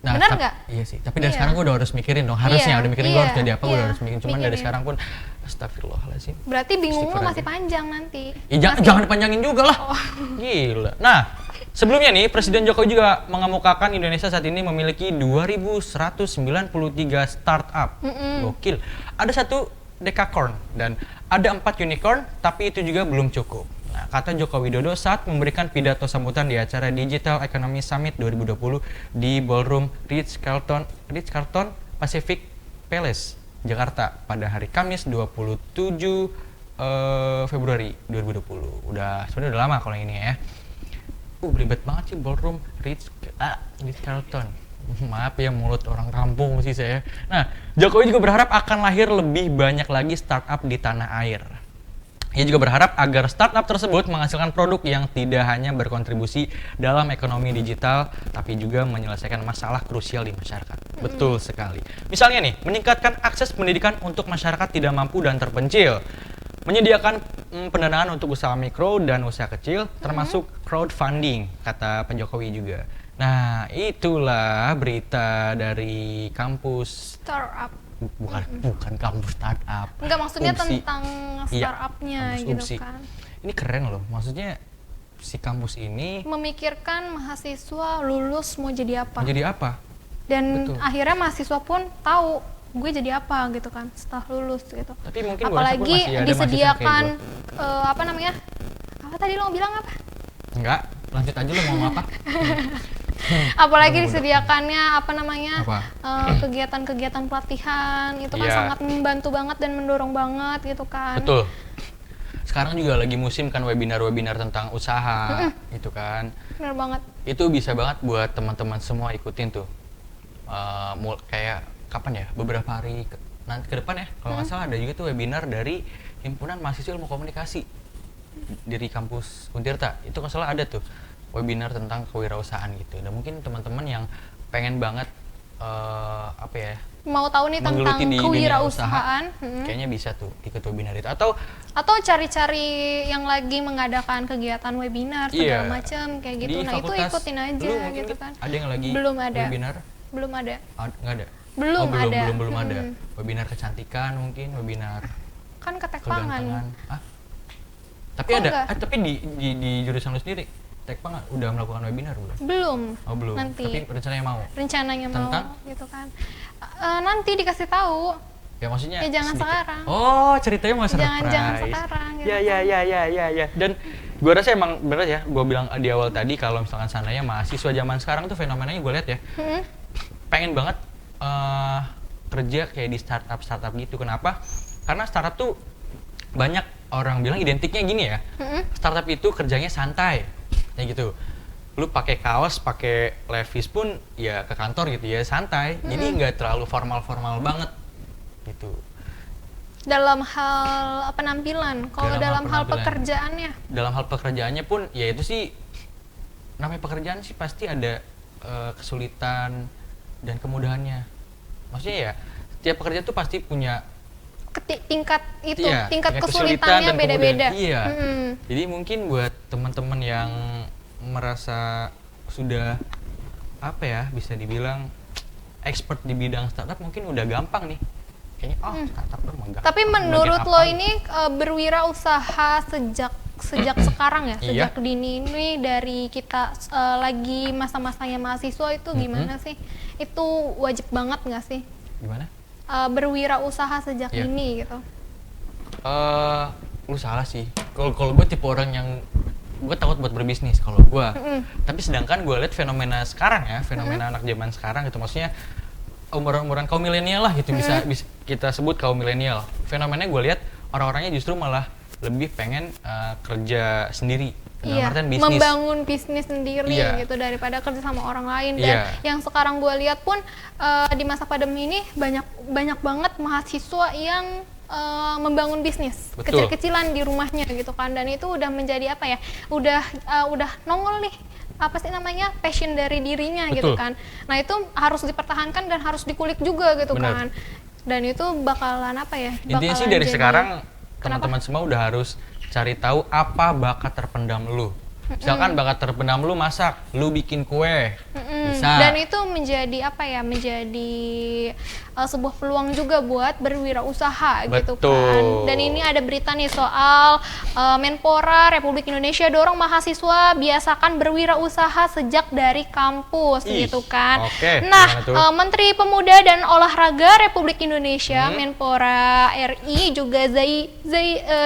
Nah, benar nggak? Iya sih, tapi dari sekarang gue udah harus mikirin dong. Harusnya udah mikirin gue harus jadi apa, gue udah harus mikirin. Cuman dari sekarang pun astagfirullahaladzim. Berarti bingung lu masih panjang nanti. Jangan dipanjangin juga lah. Gila. Nah, sebelumnya nih Presiden Jokowi juga mengemukakan Indonesia saat ini memiliki 2.193 startup. Gokil. Ada 1 decacorn dan ada 4 unicorn, tapi itu juga belum cukup. Nah, kata Joko Widodo saat memberikan pidato sambutan di acara Digital Economy Summit 2020 di Ballroom Ritz-Carlton Pacific Palace, Jakarta pada hari Kamis 27 Februari 2020. Sebenarnya udah lama kalau yang ini ya. Belibet banget sih ballroom Ritz Carlton. Maaf ya mulut orang kampung sih saya. Nah, Jokowi juga berharap akan lahir lebih banyak lagi startup di tanah air. Ia juga berharap agar startup tersebut menghasilkan produk yang tidak hanya berkontribusi dalam ekonomi digital, tapi juga menyelesaikan masalah krusial di masyarakat. Betul sekali. Misalnya nih, meningkatkan akses pendidikan untuk masyarakat tidak mampu dan terpencil. Menyediakan pendanaan untuk usaha mikro dan usaha kecil, termasuk crowdfunding, kata Pak Jokowi juga. Nah, itulah berita dari kampus Startup. bukan kampus startup. Enggak, maksudnya UPSI. tentang Iya, startupnya kampus gitu UPSI. kan. Ini keren loh, maksudnya si kampus ini Memikirkan mahasiswa lulus mau jadi apa. menjadi apa? Dan Betul. akhirnya mahasiswa pun tahu gue jadi apa gitu kan setelah lulus gitu. Tapi mungkin gua rasa pun Apalagi masih ada mahasiswa disediakan kayak apa namanya? Apa tadi lo bilang apa? Enggak, lanjut aja lo mau apa? Apalagi Mudah-mudahan. disediakannya apa namanya? Apa? Kegiatan-kegiatan pelatihan itu kan Iya. sangat membantu banget dan mendorong banget gitu kan. Betul. Sekarang juga lagi musim kan webinar-webinar tentang usaha gitu kan. Bener banget. Itu bisa banget buat teman-teman semua ikutin tuh. Kayak kapan ya? Beberapa hari nanti ke depan ya. Kalau nggak salah ada juga tuh webinar dari Himpunan Mahasiswa Ilmu Komunikasi dari kampus Untirta. Itu kalau salah ada tuh webinar tentang kewirausahaan gitu. Dan mungkin teman-teman yang pengen banget apa ya? Mau tahu nih tentang menggeluti di dunia kewirausahaan, usaha, kayaknya bisa tuh ikut webinar itu. Atau cari-cari yang lagi mengadakan kegiatan webinar segala Iya. macam kayak gitu. di Nah, itu fakultas ikutin aja lu mungkin gitu kan. ada yang lagi Belum ada. webinar? Belum ada. Nggak ada? Belum ada. Belum ada. Webinar kecantikan mungkin, webinar Kan ketekpangan. kegantengan. Ah? Tapi Kok ada, enggak? tapi di jurusan lu sendiri, Tekpang udah melakukan webinar belum? Belum. Oh belum. Nanti. Tapi rencananya mau. Rencananya mau Tentang? gitu kan. Nanti dikasih tahu. Ya maksudnya Ya, jangan sedikit. sekarang. Oh, ceritanya mau surprise. Jangan sekarang gitu Ya. Dan gua rasa emang bener ya, gua bilang di awal tadi kalau misalkan sananya mahasiswa zaman sekarang tuh fenomenanya gue lihat ya. Pengen banget kerja kayak di startup gitu. Kenapa? Karena startup tuh banyak orang bilang identiknya gini ya. Startup itu kerjanya santai. Kayak gitu. Lu pakai kaos, pakai levis pun ya ke kantor gitu ya, santai. Jadi nggak terlalu formal-formal banget gitu. Dalam hal penampilan, kalau dalam hal penampilan. pekerjaannya. Dalam hal pekerjaannya pun ya itu sih, namanya pekerjaan sih pasti ada kesulitan dan kemudahannya. Maksudnya ya setiap pekerja tuh pasti punya Tingkat itu, iya, tingkat kesulitan kesulitannya dan beda-beda. kemudahan. Iya. Jadi mungkin buat teman-teman yang merasa sudah apa ya, bisa dibilang expert di bidang startup mungkin udah gampang nih. Kayaknya startup tuh mah gampang. Tapi menurut Bagian lo apa? ini berwirausaha sejak sekarang ya, Iya. sejak dini ini dari kita lagi masa-masanya mahasiswa itu gimana sih? Itu wajib banget nggak sih Gimana? berwirausaha sejak Iya. dini gitu? Lu salah sih. Kalau gue tipe orang yang gue takut buat berbisnis kalau gue. Tapi sedangkan gue lihat fenomena sekarang ya, fenomena anak zaman sekarang gitu, maksudnya umuran kaum milenial lah gitu, bisa kita sebut kaum milenial. Fenomenanya gue lihat orang-orangnya justru malah lebih pengen kerja sendiri. Dalam Iya, artian bisnis. membangun bisnis sendiri Iya. gitu daripada kerja sama orang lain. Dan Iya. yang sekarang gue lihat pun di masa pandemi ini banyak banget mahasiswa yang membangun bisnis Betul. kecil-kecilan di rumahnya gitu kan, dan itu udah menjadi apa ya, udah nongol nih, apa sih namanya, passion dari dirinya gitu Betul. kan. Nah itu harus dipertahankan dan harus dikulik juga gitu Benar. kan, dan itu bakalan apa ya, Intinya sih bakalan dari jadi- sekarang Kenapa? teman-teman semua udah harus cari tahu apa bakat terpendam lu. Misalkan bakat terpendam lu masak, lu bikin kue, bisa. Dan itu menjadi apa ya, menjadi sebuah peluang juga buat berwirausaha gitu Betul. kan. Dan ini ada berita nih soal Menpora Republik Indonesia dorong mahasiswa biasakan berwirausaha sejak dari kampus Ih, gitu kan. oke, Nah, gimana tuh? Menteri Pemuda dan Olahraga Republik Indonesia Menpora RI juga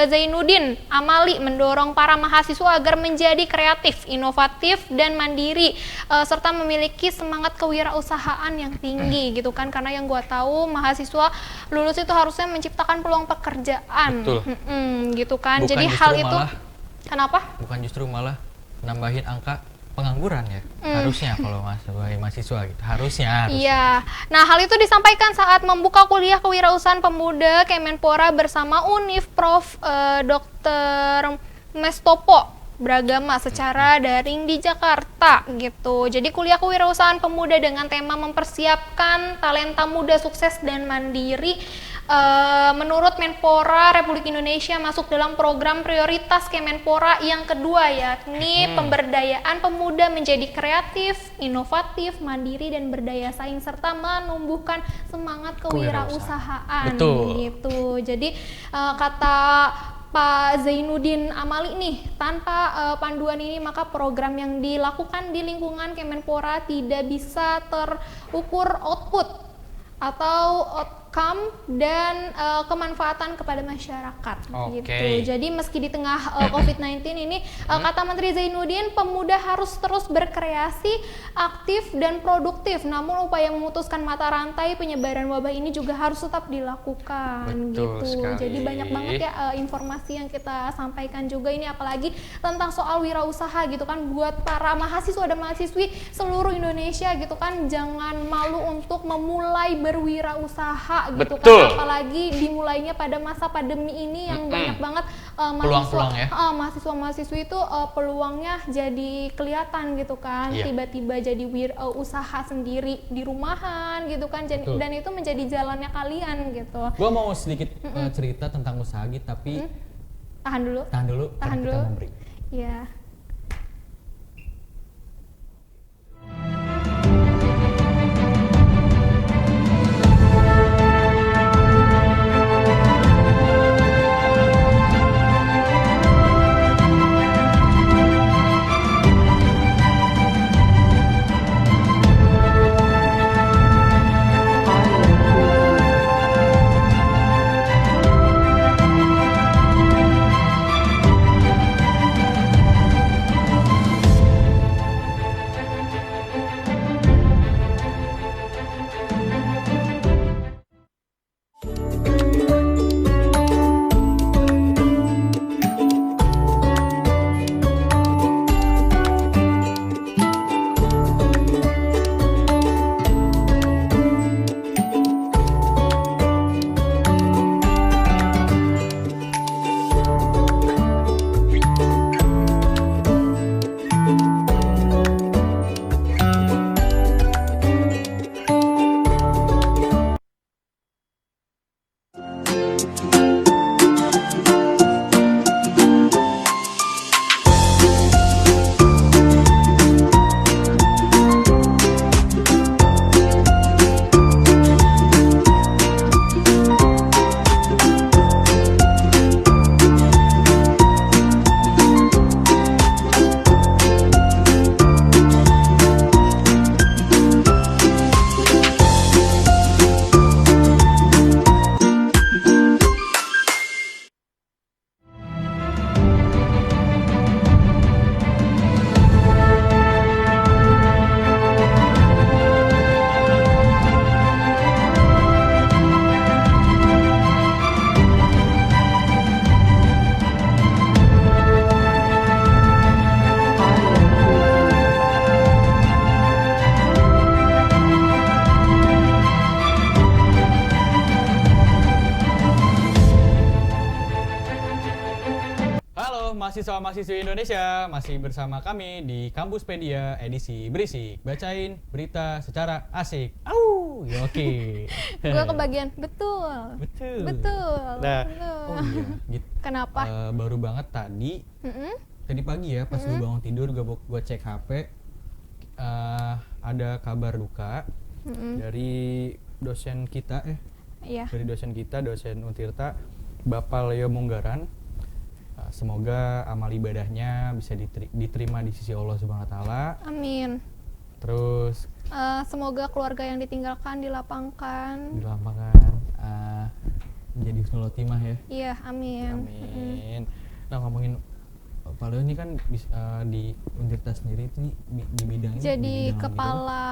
Zainuddin Amali mendorong para mahasiswa agar menjadi kreatif, inovatif dan mandiri serta memiliki semangat kewirausahaan yang tinggi gitu kan. Karena yang gua tahu tahu mahasiswa lulus itu harusnya menciptakan peluang pekerjaan. Betul. Gitu kan. Bukan Jadi justru hal itu malah- kenapa? Bukan justru malah nambahin angka pengangguran ya. Harusnya kalau sebagai mahasiswa gitu. Harusnya. Iya. Nah, hal itu disampaikan saat membuka kuliah kewirausahaan pemuda Kemenpora bersama Univ Prof. Dr. Mestopo Bragama secara daring di Jakarta gitu. Jadi kuliah kewirausahaan pemuda dengan tema mempersiapkan talenta muda sukses dan mandiri. Menurut Menpora Republik Indonesia masuk dalam program prioritas Kemenpora yang kedua, yakni pemberdayaan pemuda menjadi kreatif, inovatif, mandiri dan berdaya saing serta menumbuhkan semangat kewirausahaan. Betul. Gitu. Jadi kata Pak Zainuddin Amali nih, tanpa panduan ini maka program yang dilakukan di lingkungan Kemenpora tidak bisa terukur output atau outcome dan kemanfaatan kepada masyarakat. Oke. Gitu. Jadi meski di tengah COVID-19 ini, kata Menteri Zainuddin, pemuda harus terus berkreasi, aktif dan produktif. Namun upaya memutuskan mata rantai penyebaran wabah ini juga harus tetap dilakukan. Betul gitu. sekali. Jadi banyak banget ya informasi yang kita sampaikan juga ini, apalagi tentang soal wirausaha gitu kan, buat para mahasiswa dan mahasiswi seluruh Indonesia gitu kan, jangan malu untuk memulai berwirausaha gitu Betul. kan, apalagi dimulainya pada masa pandemi ini yang banyak banget Peluang-peluang ya. mahasiswa-mahasiswi itu peluangnya jadi kelihatan gitu kan, Iya. tiba-tiba jadi usaha sendiri di rumahan gitu kan, Betul. dan itu menjadi jalannya kalian gitu. Gue mau sedikit cerita tentang usaha gitu, tapi Tahan dulu. tahan dulu, Tahan karena kita dulu. mau break. Iya. Mahasiswa-mahasiswi Indonesia, masih bersama kami di Kampuspedia edisi Berisik. Bacain berita secara asik. Au, ya oke. Gua kebagian betul. Betul. Betul. Nah, Betul. oh iya, gitu. Kenapa? Baru banget tadi, Mm-mm. tadi pagi ya, pas gue bangun tidur, gue cek HP, ada kabar duka dari dosen kita, Iya. dari dosen kita, dosen Untirta, Bapak Leo Munggaran. Semoga amal ibadahnya bisa diterima di sisi Allah Subhanahu wa taala. Amin. Terus Semoga keluarga yang ditinggalkan dilapangkan. dilapangkan menjadi husnul khotimah ya. Iya, amin. Amin. Nah, ngomongin Pak Leo ini kan di Untirta sendiri itu di bidang ini, Jadi di bidang kepala,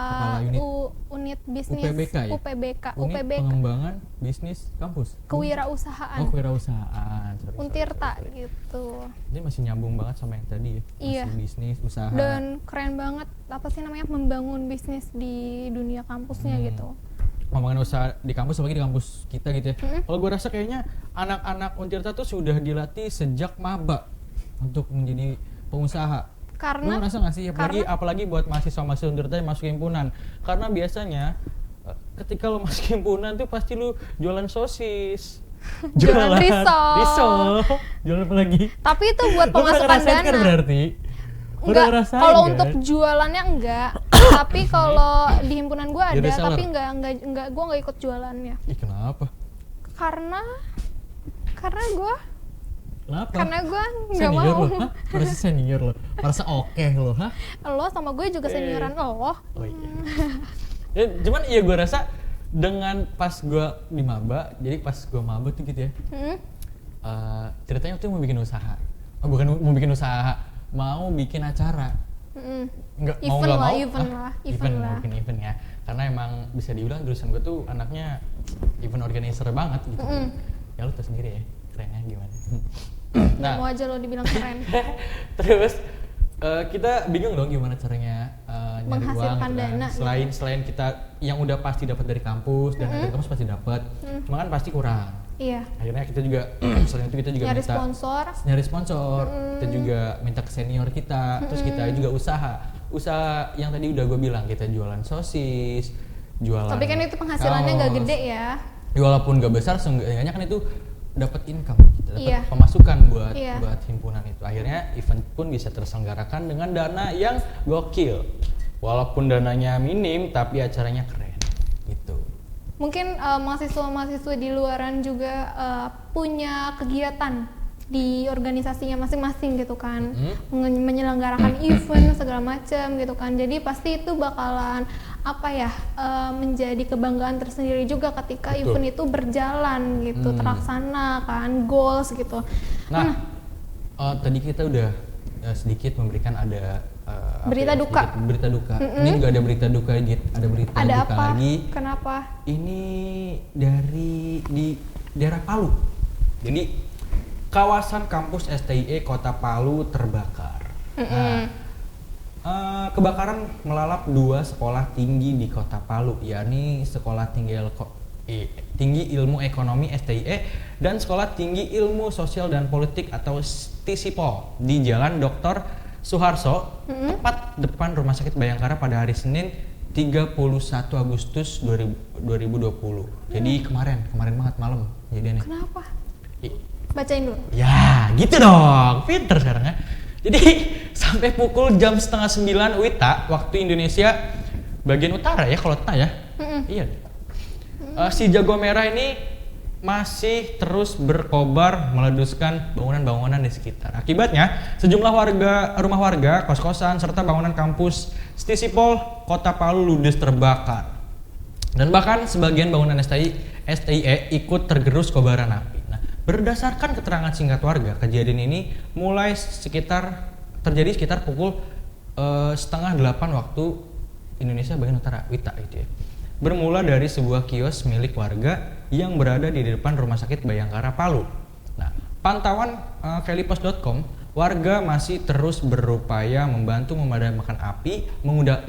unit unit bisnis UPBK ya? UPBK, unit UPBK pengembangan bisnis kampus. kewirausahaan Kewirausahaan. Sorry. Untirta gitu. Ini masih nyambung banget sama yang tadi ya. Iya. Masih bisnis, usaha. Dan keren banget apa sih namanya membangun bisnis di dunia kampusnya gitu. Ngomongin usaha di kampus, apalagi di kampus kita gitu ya. Kalau gue rasa kayaknya anak-anak Untirta tuh sudah dilatih sejak maba untuk menjadi pengusaha. Karena Lu ngerasa nggak sih? Apalagi buat mahasiswa-mahasiswa Untirta yang masuk himpunan. Karena biasanya ketika lo masuk himpunan tuh pasti lu jualan sosis. Jualan risol. Jualan apa lagi? tapi itu buat Lu pernah pemasukan ngerasain dana. kan berarti? Enggak, ngerasain kalau kan? untuk jualannya enggak. Tapi kalau di himpunan gue ada, Jadi reseller? tapi enggak gue enggak ikut jualannya. Ih, kenapa? Karena gue Kenapa? karena gue nggak Senior mau. lo, hah? Merasa senior lo, merasa oke lo, hah? Lo sama gue juga senioran lo. Oh iya. Ya, cuman iya gue rasa dengan pas gue di maba, jadi pas gue maba tuh gitu ya, ceritanya tuh mau bikin usaha, bukan mau bikin usaha, mau bikin acara. Nggak mau Event nggak lah, mau, event lah. mau bikin event ya, karena emang bisa dibilang jurusan gue tuh anaknya event organizer banget gitu. Ya lu tau sendiri ya, kerennya gimana. Nggak mau aja lo dibilang keren. Terus kita bingung dong gimana caranya nyari Menghasilkan uang gitu kan. dana. Selain kita yang udah pasti dapat dari kampus dan dari kampus pasti dapat, cuma kan pasti kurang. Iya. Akhirnya kita juga selain itu kita juga Nyari minta sponsor. sponsor, kita juga minta ke senior kita, terus kita juga usaha yang tadi udah gue bilang, kita jualan sosis, jualan. Tapi kan itu penghasilannya nggak kaos. gede ya. Ya, walaupun gak besar, seenggaknya kan itu dapat income, kita dapat Iya. pemasukan buat Iya. buat himpunan itu. Akhirnya event pun bisa terselenggarakan dengan dana yang gokil. Walaupun dananya minim, tapi acaranya keren, gitu. Mungkin mahasiswa-mahasiswa di luaran juga punya kegiatan di organisasinya masing-masing gitu kan, menyelenggarakan event segala macam gitu kan. Jadi pasti itu bakalan apa ya, menjadi kebanggaan tersendiri juga ketika Betul. event itu berjalan gitu, terlaksana kan, goals gitu. Nah, tadi kita udah sedikit memberikan ada Berita duka. Berita duka. Ini juga ada berita duka, ada berita Ada duka apa? lagi. Kenapa? Ini dari di daerah Palu. Jadi kawasan kampus STIE Kota Palu terbakar. Nah, kebakaran melalap 2 sekolah tinggi di Kota Palu, yakni Sekolah Tinggi Ilmu Ekonomi STIE dan Sekolah Tinggi Ilmu Sosial dan Politik atau TISIPOL di Jalan Dr. Suharso, tepat depan Rumah Sakit Bayangkara pada hari Senin 31 Agustus 2020. Jadi kemarin banget malam kejadiannya. Kenapa? Bacain dulu. Ya, gitu dong. Pinter sekarang ya. Jadi sampai pukul jam 8:30 WITA waktu Indonesia bagian utara ya, kalau tengah ya. Iya. Si jago merah ini masih terus berkobar meleduskan bangunan-bangunan di sekitar. Akibatnya sejumlah rumah warga, kos-kosan serta bangunan kampus TISIPOL Kota Palu ludes terbakar. Dan bahkan sebagian bangunan STIE ikut tergerus kobaran api. Nah, berdasarkan keterangan singkat warga, kejadian ini terjadi sekitar pukul 7:30 waktu Indonesia bagian utara, WITA itu ya. Bermula dari sebuah kios milik warga yang berada di depan Rumah Sakit Bayangkara Palu. Nah, pantauan kelipos.com, warga masih terus berupaya membantu memadamkan api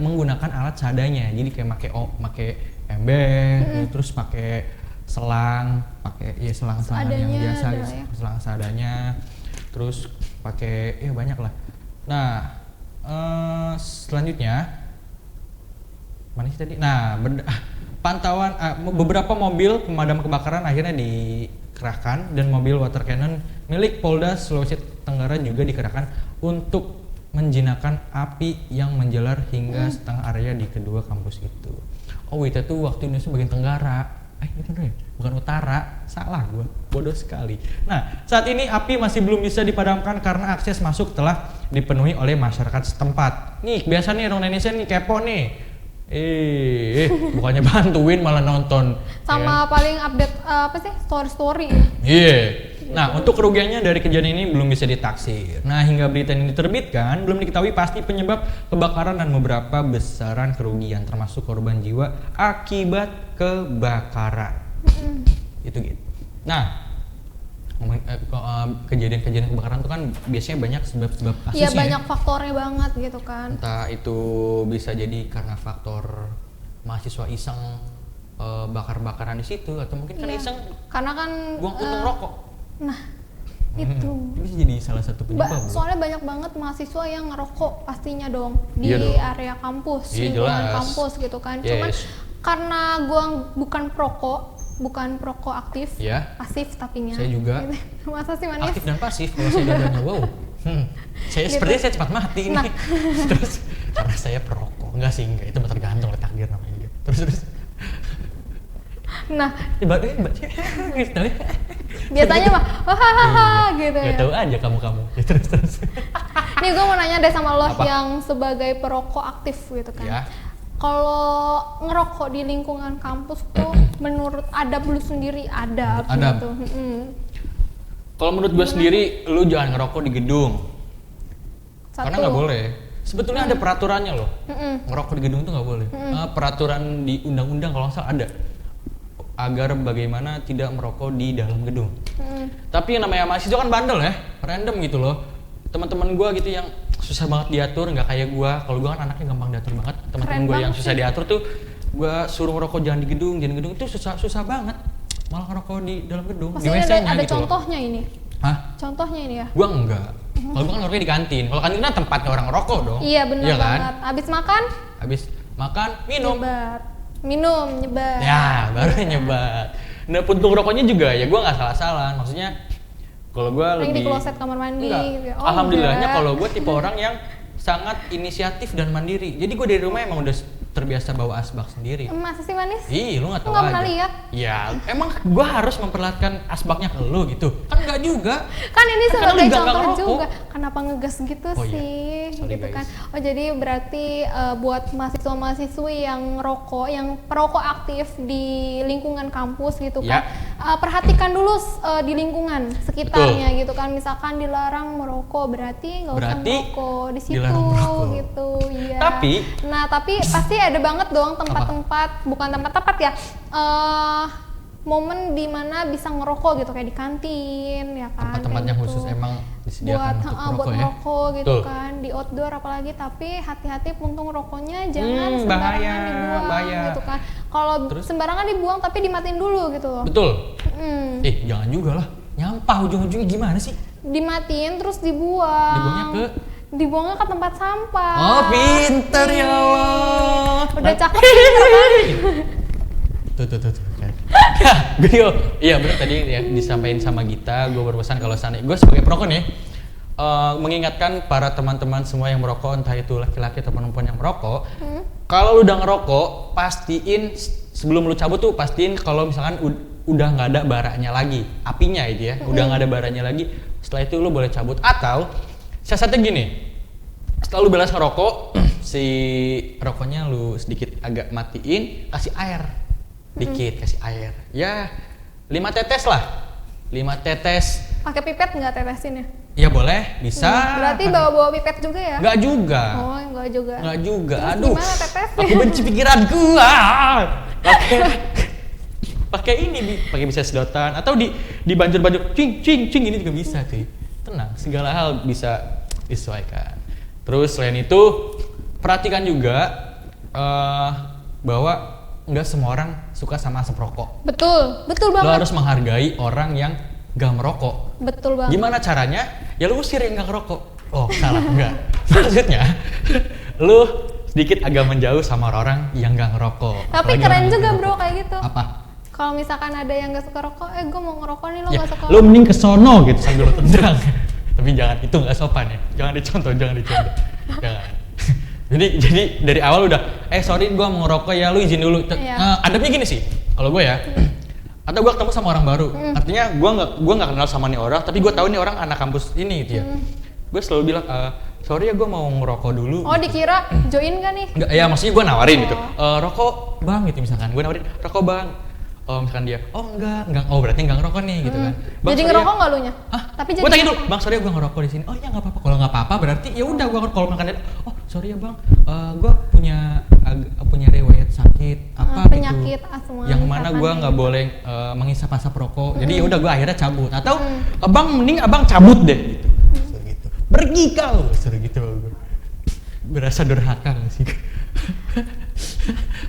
menggunakan alat seadanya. Jadi kayak pakai ember, terus pakai selang, selang-selangan yang biasa, ya. selang seadanya. Terus pakai banyak lah. Nah, selanjutnya mana sih tadi? Nah, pantauan beberapa mobil pemadam kebakaran akhirnya dikerahkan dan mobil water cannon milik Polda Sulawesi Tenggara juga dikerahkan untuk menjinakkan api yang menjalar hingga setengah area di kedua kampus itu. Oh, itu tuh waktu Indonesia bagian Tenggara. Itu ya? Bukan utara, salah gua, bodoh sekali. Nah, saat ini api masih belum bisa dipadamkan karena akses masuk telah dipenuhi oleh masyarakat setempat. Nih, biasa nih orang Indonesia nih kepo nih. Bukannya bantuin malah nonton. Sama paling update apa sih, story. Iya. Nah, untuk kerugiannya dari kejadian ini belum bisa ditaksir. Nah, hingga berita ini diterbitkan, belum diketahui pasti penyebab kebakaran dan beberapa besaran kerugian, termasuk korban jiwa akibat kebakaran. Itu gitu. Nah, kejadian-kejadian kebakaran itu kan biasanya banyak sebab-sebab kasusnya. Iya, banyak faktornya banget gitu kan. Entah itu bisa jadi karena faktor mahasiswa iseng bakar-bakaran di situ, atau mungkin kan Iya. iseng Karena kan buang puntung rokok. nah, itu. Itu bisa jadi salah satu penyebab. Bro. Soalnya banyak banget mahasiswa yang ngerokok pastinya dong di Iya dong. area kampus, Iya, lingkungan jelas. kampus gitu kan. Yes. Cuman karena gua bukan perokok aktif, Ya. pasif tapinya. Saya juga. Gitu. Masa sih manis? Aktif dan pasif kalau saya dadanya wow. Saya Gitu. sepertinya saya cepat mati ini. Nah. Terus karena saya perokok. Enggak sih, enggak. Itu tergantung oleh takdir namanya gitu. Terus Nah, gitu. biasanya mah hahaha gitu Gak ya. tahu aja kamu. Ya, terus. Nih gue mau nanya deh sama lo Apa? yang sebagai perokok aktif gitu kan. Ya. Kalau ngerokok di lingkungan kampus tuh menurut adab lu sendiri adab Adab. gitu. Kalau menurut gue sendiri, lu jangan ngerokok di gedung. Karena nggak boleh. Sebetulnya ada peraturannya loh. Ngerokok di gedung tuh nggak boleh. Peraturan di undang-undang kalau nggak salah ada. Agar bagaimana tidak merokok di dalam gedung. Tapi yang namanya mahasiswa kan bandel ya, random gitu loh. Teman-teman gue gitu yang susah banget diatur, nggak kayak gue. Kalau gue kan anaknya gampang diatur banget. Teman-teman gue yang susah diatur tuh, gue suruh ngerokok jangan di gedung itu susah banget. Malah ngerokok di dalam gedung, di Maksudnya WC-nya ada gitu loh. contohnya ini. Hah? Contohnya ini ya. Gue enggak. Kalau gue kan ngerokoknya di kantin. Kalau kantin kan tempatnya orang ngerokok dong. Iya benar kan? banget. Abis makan Habis makan minum. nyebat. Ya, baru nyebat. Nah, puntung rokoknya juga ya gue nggak salah-salah. Maksudnya kalau gue Yang di lebih kloset kamar mandi. Enggak. Gitu ya. Oh, Alhamdulillahnya enggak. kalau gue tipe orang yang sangat inisiatif dan mandiri. Jadi gue dari rumah emang udah terbiasa bawa asbak sendiri. Masa sih manis? Ih, lu nggak Lu tahu nggak aja. pernah lihat? Ya, emang gue harus memperlihatkan asbaknya ke lu gitu. Kan nggak juga. Kan ini Kan sebagai lu juga nggak contoh ngerokok. juga. Kenapa ngegas gitu Oh iya. sih? Sorry, Gitu guys. kan. Oh jadi berarti buat mahasiswa-mahasiswi yang ngerokok, yang perokok aktif di lingkungan kampus gitu Ya. kan. Perhatikan dulu di lingkungan sekitarnya gitu kan. Misalkan dilarang merokok berarti nggak usah Berarti merokok di situ dilarang merokok. gitu. Iya. Tapi pasti ada banget dong tempat-tempat, bukan tempat-tempat ya. Momen dimana bisa ngerokok gitu kayak di kantin ya kan. Tempat-tempat kayak yang gitu. khusus emang disediakan buat untuk buat merokok ya. merokok gitu Betul. kan di outdoor apalagi, tapi hati-hati puntung rokoknya jangan sembarangan bahaya, dibuang bahaya. gitu kan. Kalau Terus? sembarangan dibuang tapi dimatiin dulu gitu loh. Betul. Mm. Jangan juga lah. Nyampah ujung-ujungnya gimana sih? Dimatiin terus dibuang. Dibuangnya ke Dibuangnya ke tempat sampah. Oh, pinter ya Allah. Udah cakep pinter kan? Tuh. Iya benar tadi ya disampaikan sama Gita, gue berpesan kalau sana gue sebagai perokok nih mengingatkan para teman-teman semua yang merokok, entah itu laki-laki atau perempuan yang merokok, kalau lu udah ngerokok pastiin sebelum lu cabut tuh pastiin kalau misalkan udah nggak ada baranya lagi, apinya itu ya, udah nggak ada baranya lagi, setelah itu lu boleh cabut. Atau siasatnya gini, setelah lu beres ngerokok si rokoknya lu sedikit agak matiin, kasih air dikit, kasih air ya 5 tetes lah, 5 tetes. Pakai pipet nggak tetesin ya? Ya boleh, bisa. Berarti bawa pipet juga ya? Nggak juga. Oh, enggak juga. Nggak juga. Terus Aduh. gimana tetesnya? Aku benci pikiranku. Pakai ini, pakai bisa sedotan atau di banjur-banjur cing ini juga bisa tuh. Tenang, segala hal bisa disesuaikan. Terus selain itu perhatikan juga bahwa nggak semua orang suka sama asap rokok. Betul Lo banget. harus menghargai orang yang gak merokok. Betul banget. Gimana caranya? Ya lu usir yang gak ngerokok. Oh salah, enggak. Maksudnya lu sedikit agak menjauh sama orang yang gak ngerokok. Tapi Apalagi keren orang yang juga ngerokok. bro kayak gitu. Apa? Kalau misalkan ada yang gak suka rokok, gue mau ngerokok nih, lo Ya, gak suka. lu mending ke sono gitu sambil lu tendang. Tapi jangan, itu gak sopan ya. Jangan dicontoh. Jangan. Jadi dari awal udah, sorry gue mau ngerokok ya, lu izin dulu. Iya. Adabnya gini sih, kalau gue ya, atau gue ketemu sama orang baru, artinya gue nggak kenal sama nih orang, tapi gue tahu nih orang anak kampus ini gitu ya. Gue selalu bilang, sorry ya gue mau ngerokok dulu. Oh dikira join gak nih? Enggak, ya maksudnya gue nawarin gitu, rokok bang gitu misalkan, gue nawarin rokok bang. Oh misalkan dia, oh enggak, oh berarti enggak ngerokok nih gitu kan. Bang, Jadi sorry ngerokok ya. nggak lu nya? Hah? Tapi Gue jadi tanya dulu, bang sorry ya gue ngerokok di sini. Oh iya nggak apa-apa. Kalau nggak apa-apa berarti ya udah gue kalau makan dia, oh sorry ya bang, gue punya riwayat sakit apa penyakit gitu. asma. Yang mana misalkan gue kayak nggak gitu. boleh mengisap asap rokok. Jadi ya udah gue akhirnya cabut. Atau abang mending abang cabut deh gitu. Suruh gitu. Pergi kau, suruh gitu. Berasa durhaka nggak sih?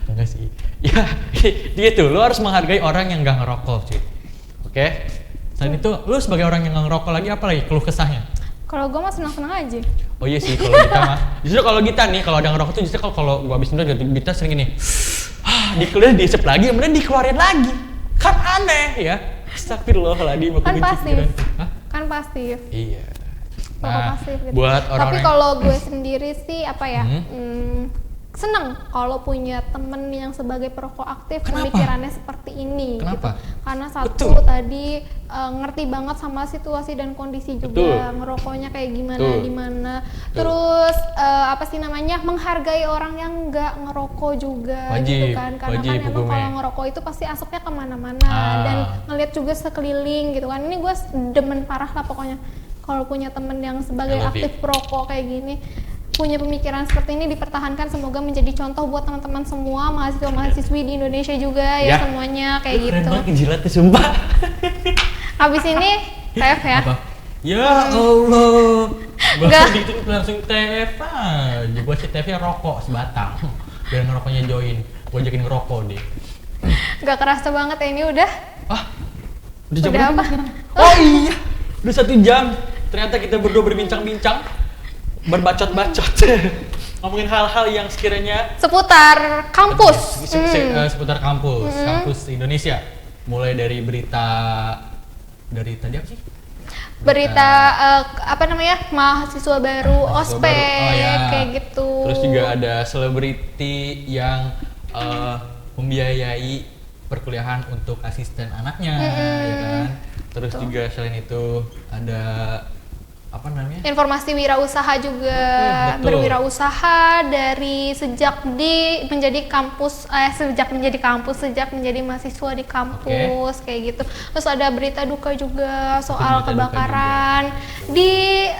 Enggak sih. Ya gitu. Lo harus menghargai orang yang nggak ngerokok sih. Oke? Selain itu, lu sebagai orang yang nggak ngerokok lagi apa lagi keluh kesahnya? Kalau gue mah senang-senang aja. Oh iya sih, kalau kita mah. Justru kalau kita nih, kalau ada ngerokok tuh justru kalau gua habis minum kita sering gini. Dikeluarin diisep lagi, kemudian dikeluarin lagi. Kan aneh ya. Astagfirullahaladzim. aku Kan benci pasif. pikiran itu. Hah? Kan pasif. Iya. Rokok pasif gitu. Buat Tapi orang-orang kalau gue sendiri sih apa ya? Hmm. Seneng kalau punya temen yang sebagai perokok aktif. Kenapa? Pemikirannya seperti ini. Kenapa? Gitu. Karena satu Betul. tadi ngerti banget sama situasi dan kondisi juga. Betul. Ngerokoknya kayak gimana, Betul. di mana. Betul. Terus apa sih namanya? Menghargai orang yang nggak ngerokok juga. Gitu Wajib, kan. Karena wajib kan emang hukumnya. kalau ngerokok itu pasti asapnya kemana-mana. Dan ngeliat juga sekeliling gitu kan. Ini gue demen parah lah pokoknya. Kalau punya temen yang sebagai I love aktif perokok kayak gini, punya pemikiran seperti ini dipertahankan, semoga menjadi contoh buat teman-teman semua mahasiswa-mahasiswi di Indonesia juga ya, semuanya kayak Lu keren gitu. banget jilat tuh sumpah. Habis ini TF ya. Apa? Ya Allah. Enggak. Baru gitu langsung TF aja. Gua sih TF-nya rokok sebatang. Biar ngerokoknya join. Gua ajakin ngerokok deh. Gak kerasa banget ya ini udah. Ah. Udah jam Udah berapa apa? sekarang? Oh iya. Udah 1 jam. Ternyata kita berdua berbincang-bincang, berbacot-bacot. Ngomongin hal-hal yang sekiranya Seputar kampus. seputar kampus Indonesia. Mulai dari berita dari tadi apa sih? Berita apa namanya, mahasiswa baru, Mahasiswa ospek, baru. Oh, ya. kayak gitu. Terus juga ada selebriti yang membiayai perkuliahan untuk asisten anaknya, ya kan. Terus juga selain itu ada apa namanya? Informasi wirausaha juga, Betul. berwirausaha dari sejak menjadi mahasiswa di kampus, kayak gitu. Terus ada berita duka juga soal berita duka kebakaran di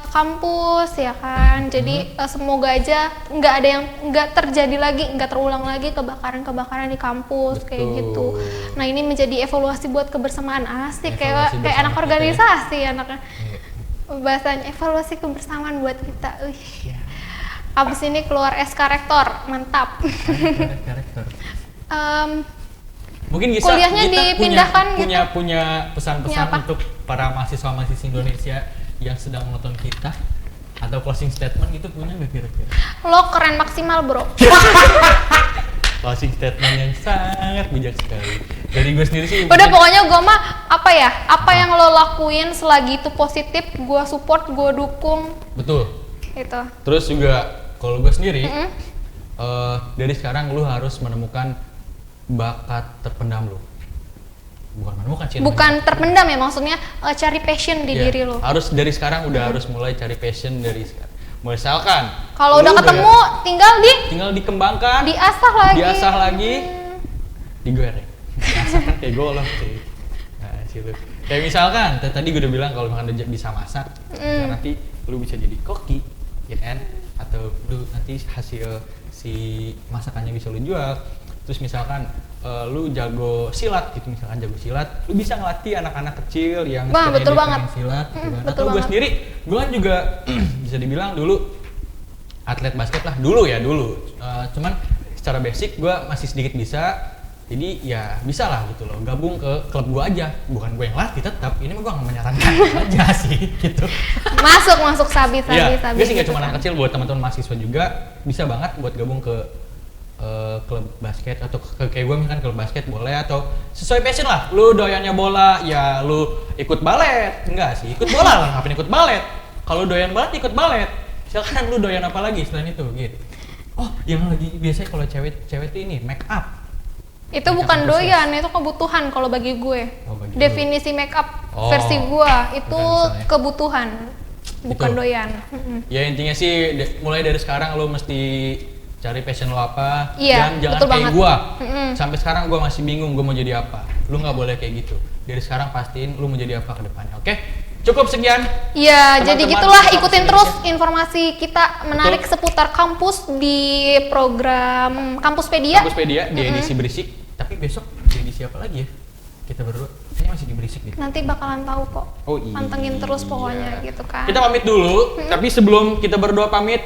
kampus ya kan. Jadi semoga aja nggak terjadi lagi, nggak terulang lagi kebakaran di kampus kayak Betul. gitu. Nah ini menjadi evaluasi buat kebersamaan, asik Evaluasi kayak anak bersama kita ya. organisasi anaknya. Iya. Bahasanya evaluasi kebersamaan buat kita. Iya. Abis ini keluar SK rektor, mantap. Karakter. Mungkin bisa Kuliahnya kita dipindahkan punya gitu. pesan-pesan Punya apa? untuk para mahasiswa-mahasiswa Indonesia yang sedang menonton kita, atau closing statement gitu punya nggak kira-kira? Lo keren maksimal bro. Closing statement yang sangat bijak sekali. Dari gue sendiri sih. Udah pokoknya gue mah apa yang lo lakuin selagi itu positif, gue support, gue dukung. Betul. Gitu. Terus juga kalau gue sendiri, dari sekarang lu harus menemukan bakat terpendam lu. Bukan menemukan sih. Bukan terpendam ya, maksudnya cari passion di Iya, diri lo. harus dari sekarang udah harus mulai cari passion dari sekarang. Misalkan Kalau lu udah ketemu, tinggal dikembangkan, diasah lagi. digoreng. Diasah kan kayak golok sih. Nah, sih lu. Kayak misalkan tadi gue udah bilang kalau misalkan udah bisa masak, misalkan nanti lu bisa jadi koki, ya kan? Atau lu nanti hasil si masakannya bisa lu jual. Terus misalkan lu jago silat gitu, misalkan jago silat, lu bisa ngelatih anak-anak kecil yang Wah, sekiranya betul dia banget. pengen silat gitu kan. Betul Atau gue banget. sendiri, gue kan juga bisa dibilang dulu atlet basket lah dulu. Cuman secara basic gue masih sedikit bisa, jadi ya bisa lah gitu loh, gabung ke klub gue aja. Bukan gue yang latih tetap, ini mah gue nggak menyarankan aja sih gitu. Masuk sabi. Iya, gue sih nggak gitu cuma kan. anak kecil, buat teman-teman mahasiswa juga bisa banget buat gabung ke klub basket atau kayak gue misalkan klub basket boleh, atau sesuai passion lah. Lu doyannya bola ya lu ikut balet, enggak sih ikut bola lah, ngapain ikut balet? Kalau doyan balet ikut balet. Silakan lu doyan apa lagi selain itu gitu. Oh, yang lagi biasanya kalau cewek tuh ini make up. Itu bukan doyan, itu kebutuhan kalau bagi gue. Oh, bagi Definisi make up Oh, versi gue itu bukan misalnya. kebutuhan, bukan Gitu. doyan. Ya intinya sih mulai dari sekarang lu mesti Cari passion lo apa, Iya, dan jangan betul kayak banget. gua. Mm-mm. Sampai sekarang gua masih bingung gua mau jadi apa. Lu nggak boleh kayak gitu. Dari sekarang pastiin lu mau jadi apa ke depannya, oke? Cukup sekian. Iya, jadi Teman-teman, gitulah, kita ikutin masih terus Indonesia. informasi kita menarik seputar kampus di program Kampuspedia. Kampuspedia di edisi berisik. Tapi besok di edisi apa lagi ya? Kita berdua kayaknya masih di berisik deh. Nanti bakalan tahu kok. Oh iya. Pantengin terus pokoknya gitu kan. Kita pamit dulu, tapi sebelum kita berdua pamit,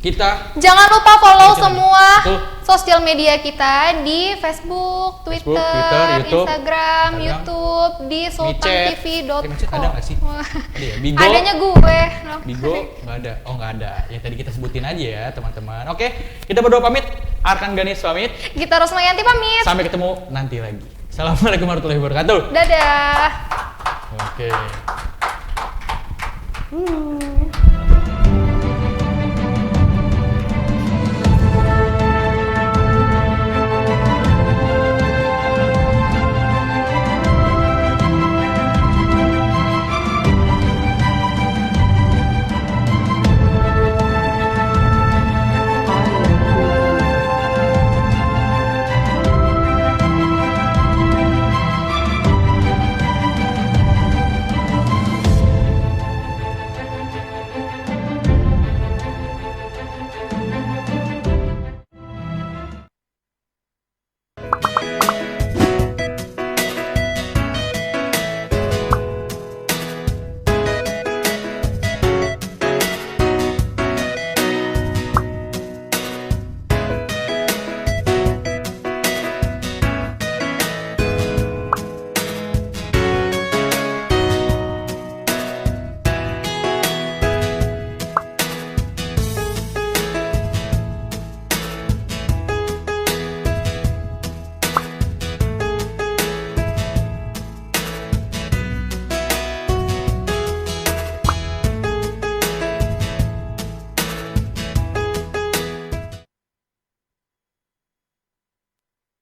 kita Jangan lupa follow Betul. semua Betul. sosial media kita di Facebook, Facebook, Twitter, Twitter, YouTube, Instagram, Instagram, YouTube, di Micet. sultantv.co. Micet ada nggak sih? Ada ya? Bigo. Adanya gue. Bigo nggak ada. Oh nggak ada. Yang tadi kita sebutin aja ya teman-teman. Oke, kita berdua pamit. Arkan Ganis pamit. Gita Rosmayanti pamit. Sampai ketemu nanti lagi. Assalamualaikum warahmatullahi wabarakatuh. Dadah. Oke.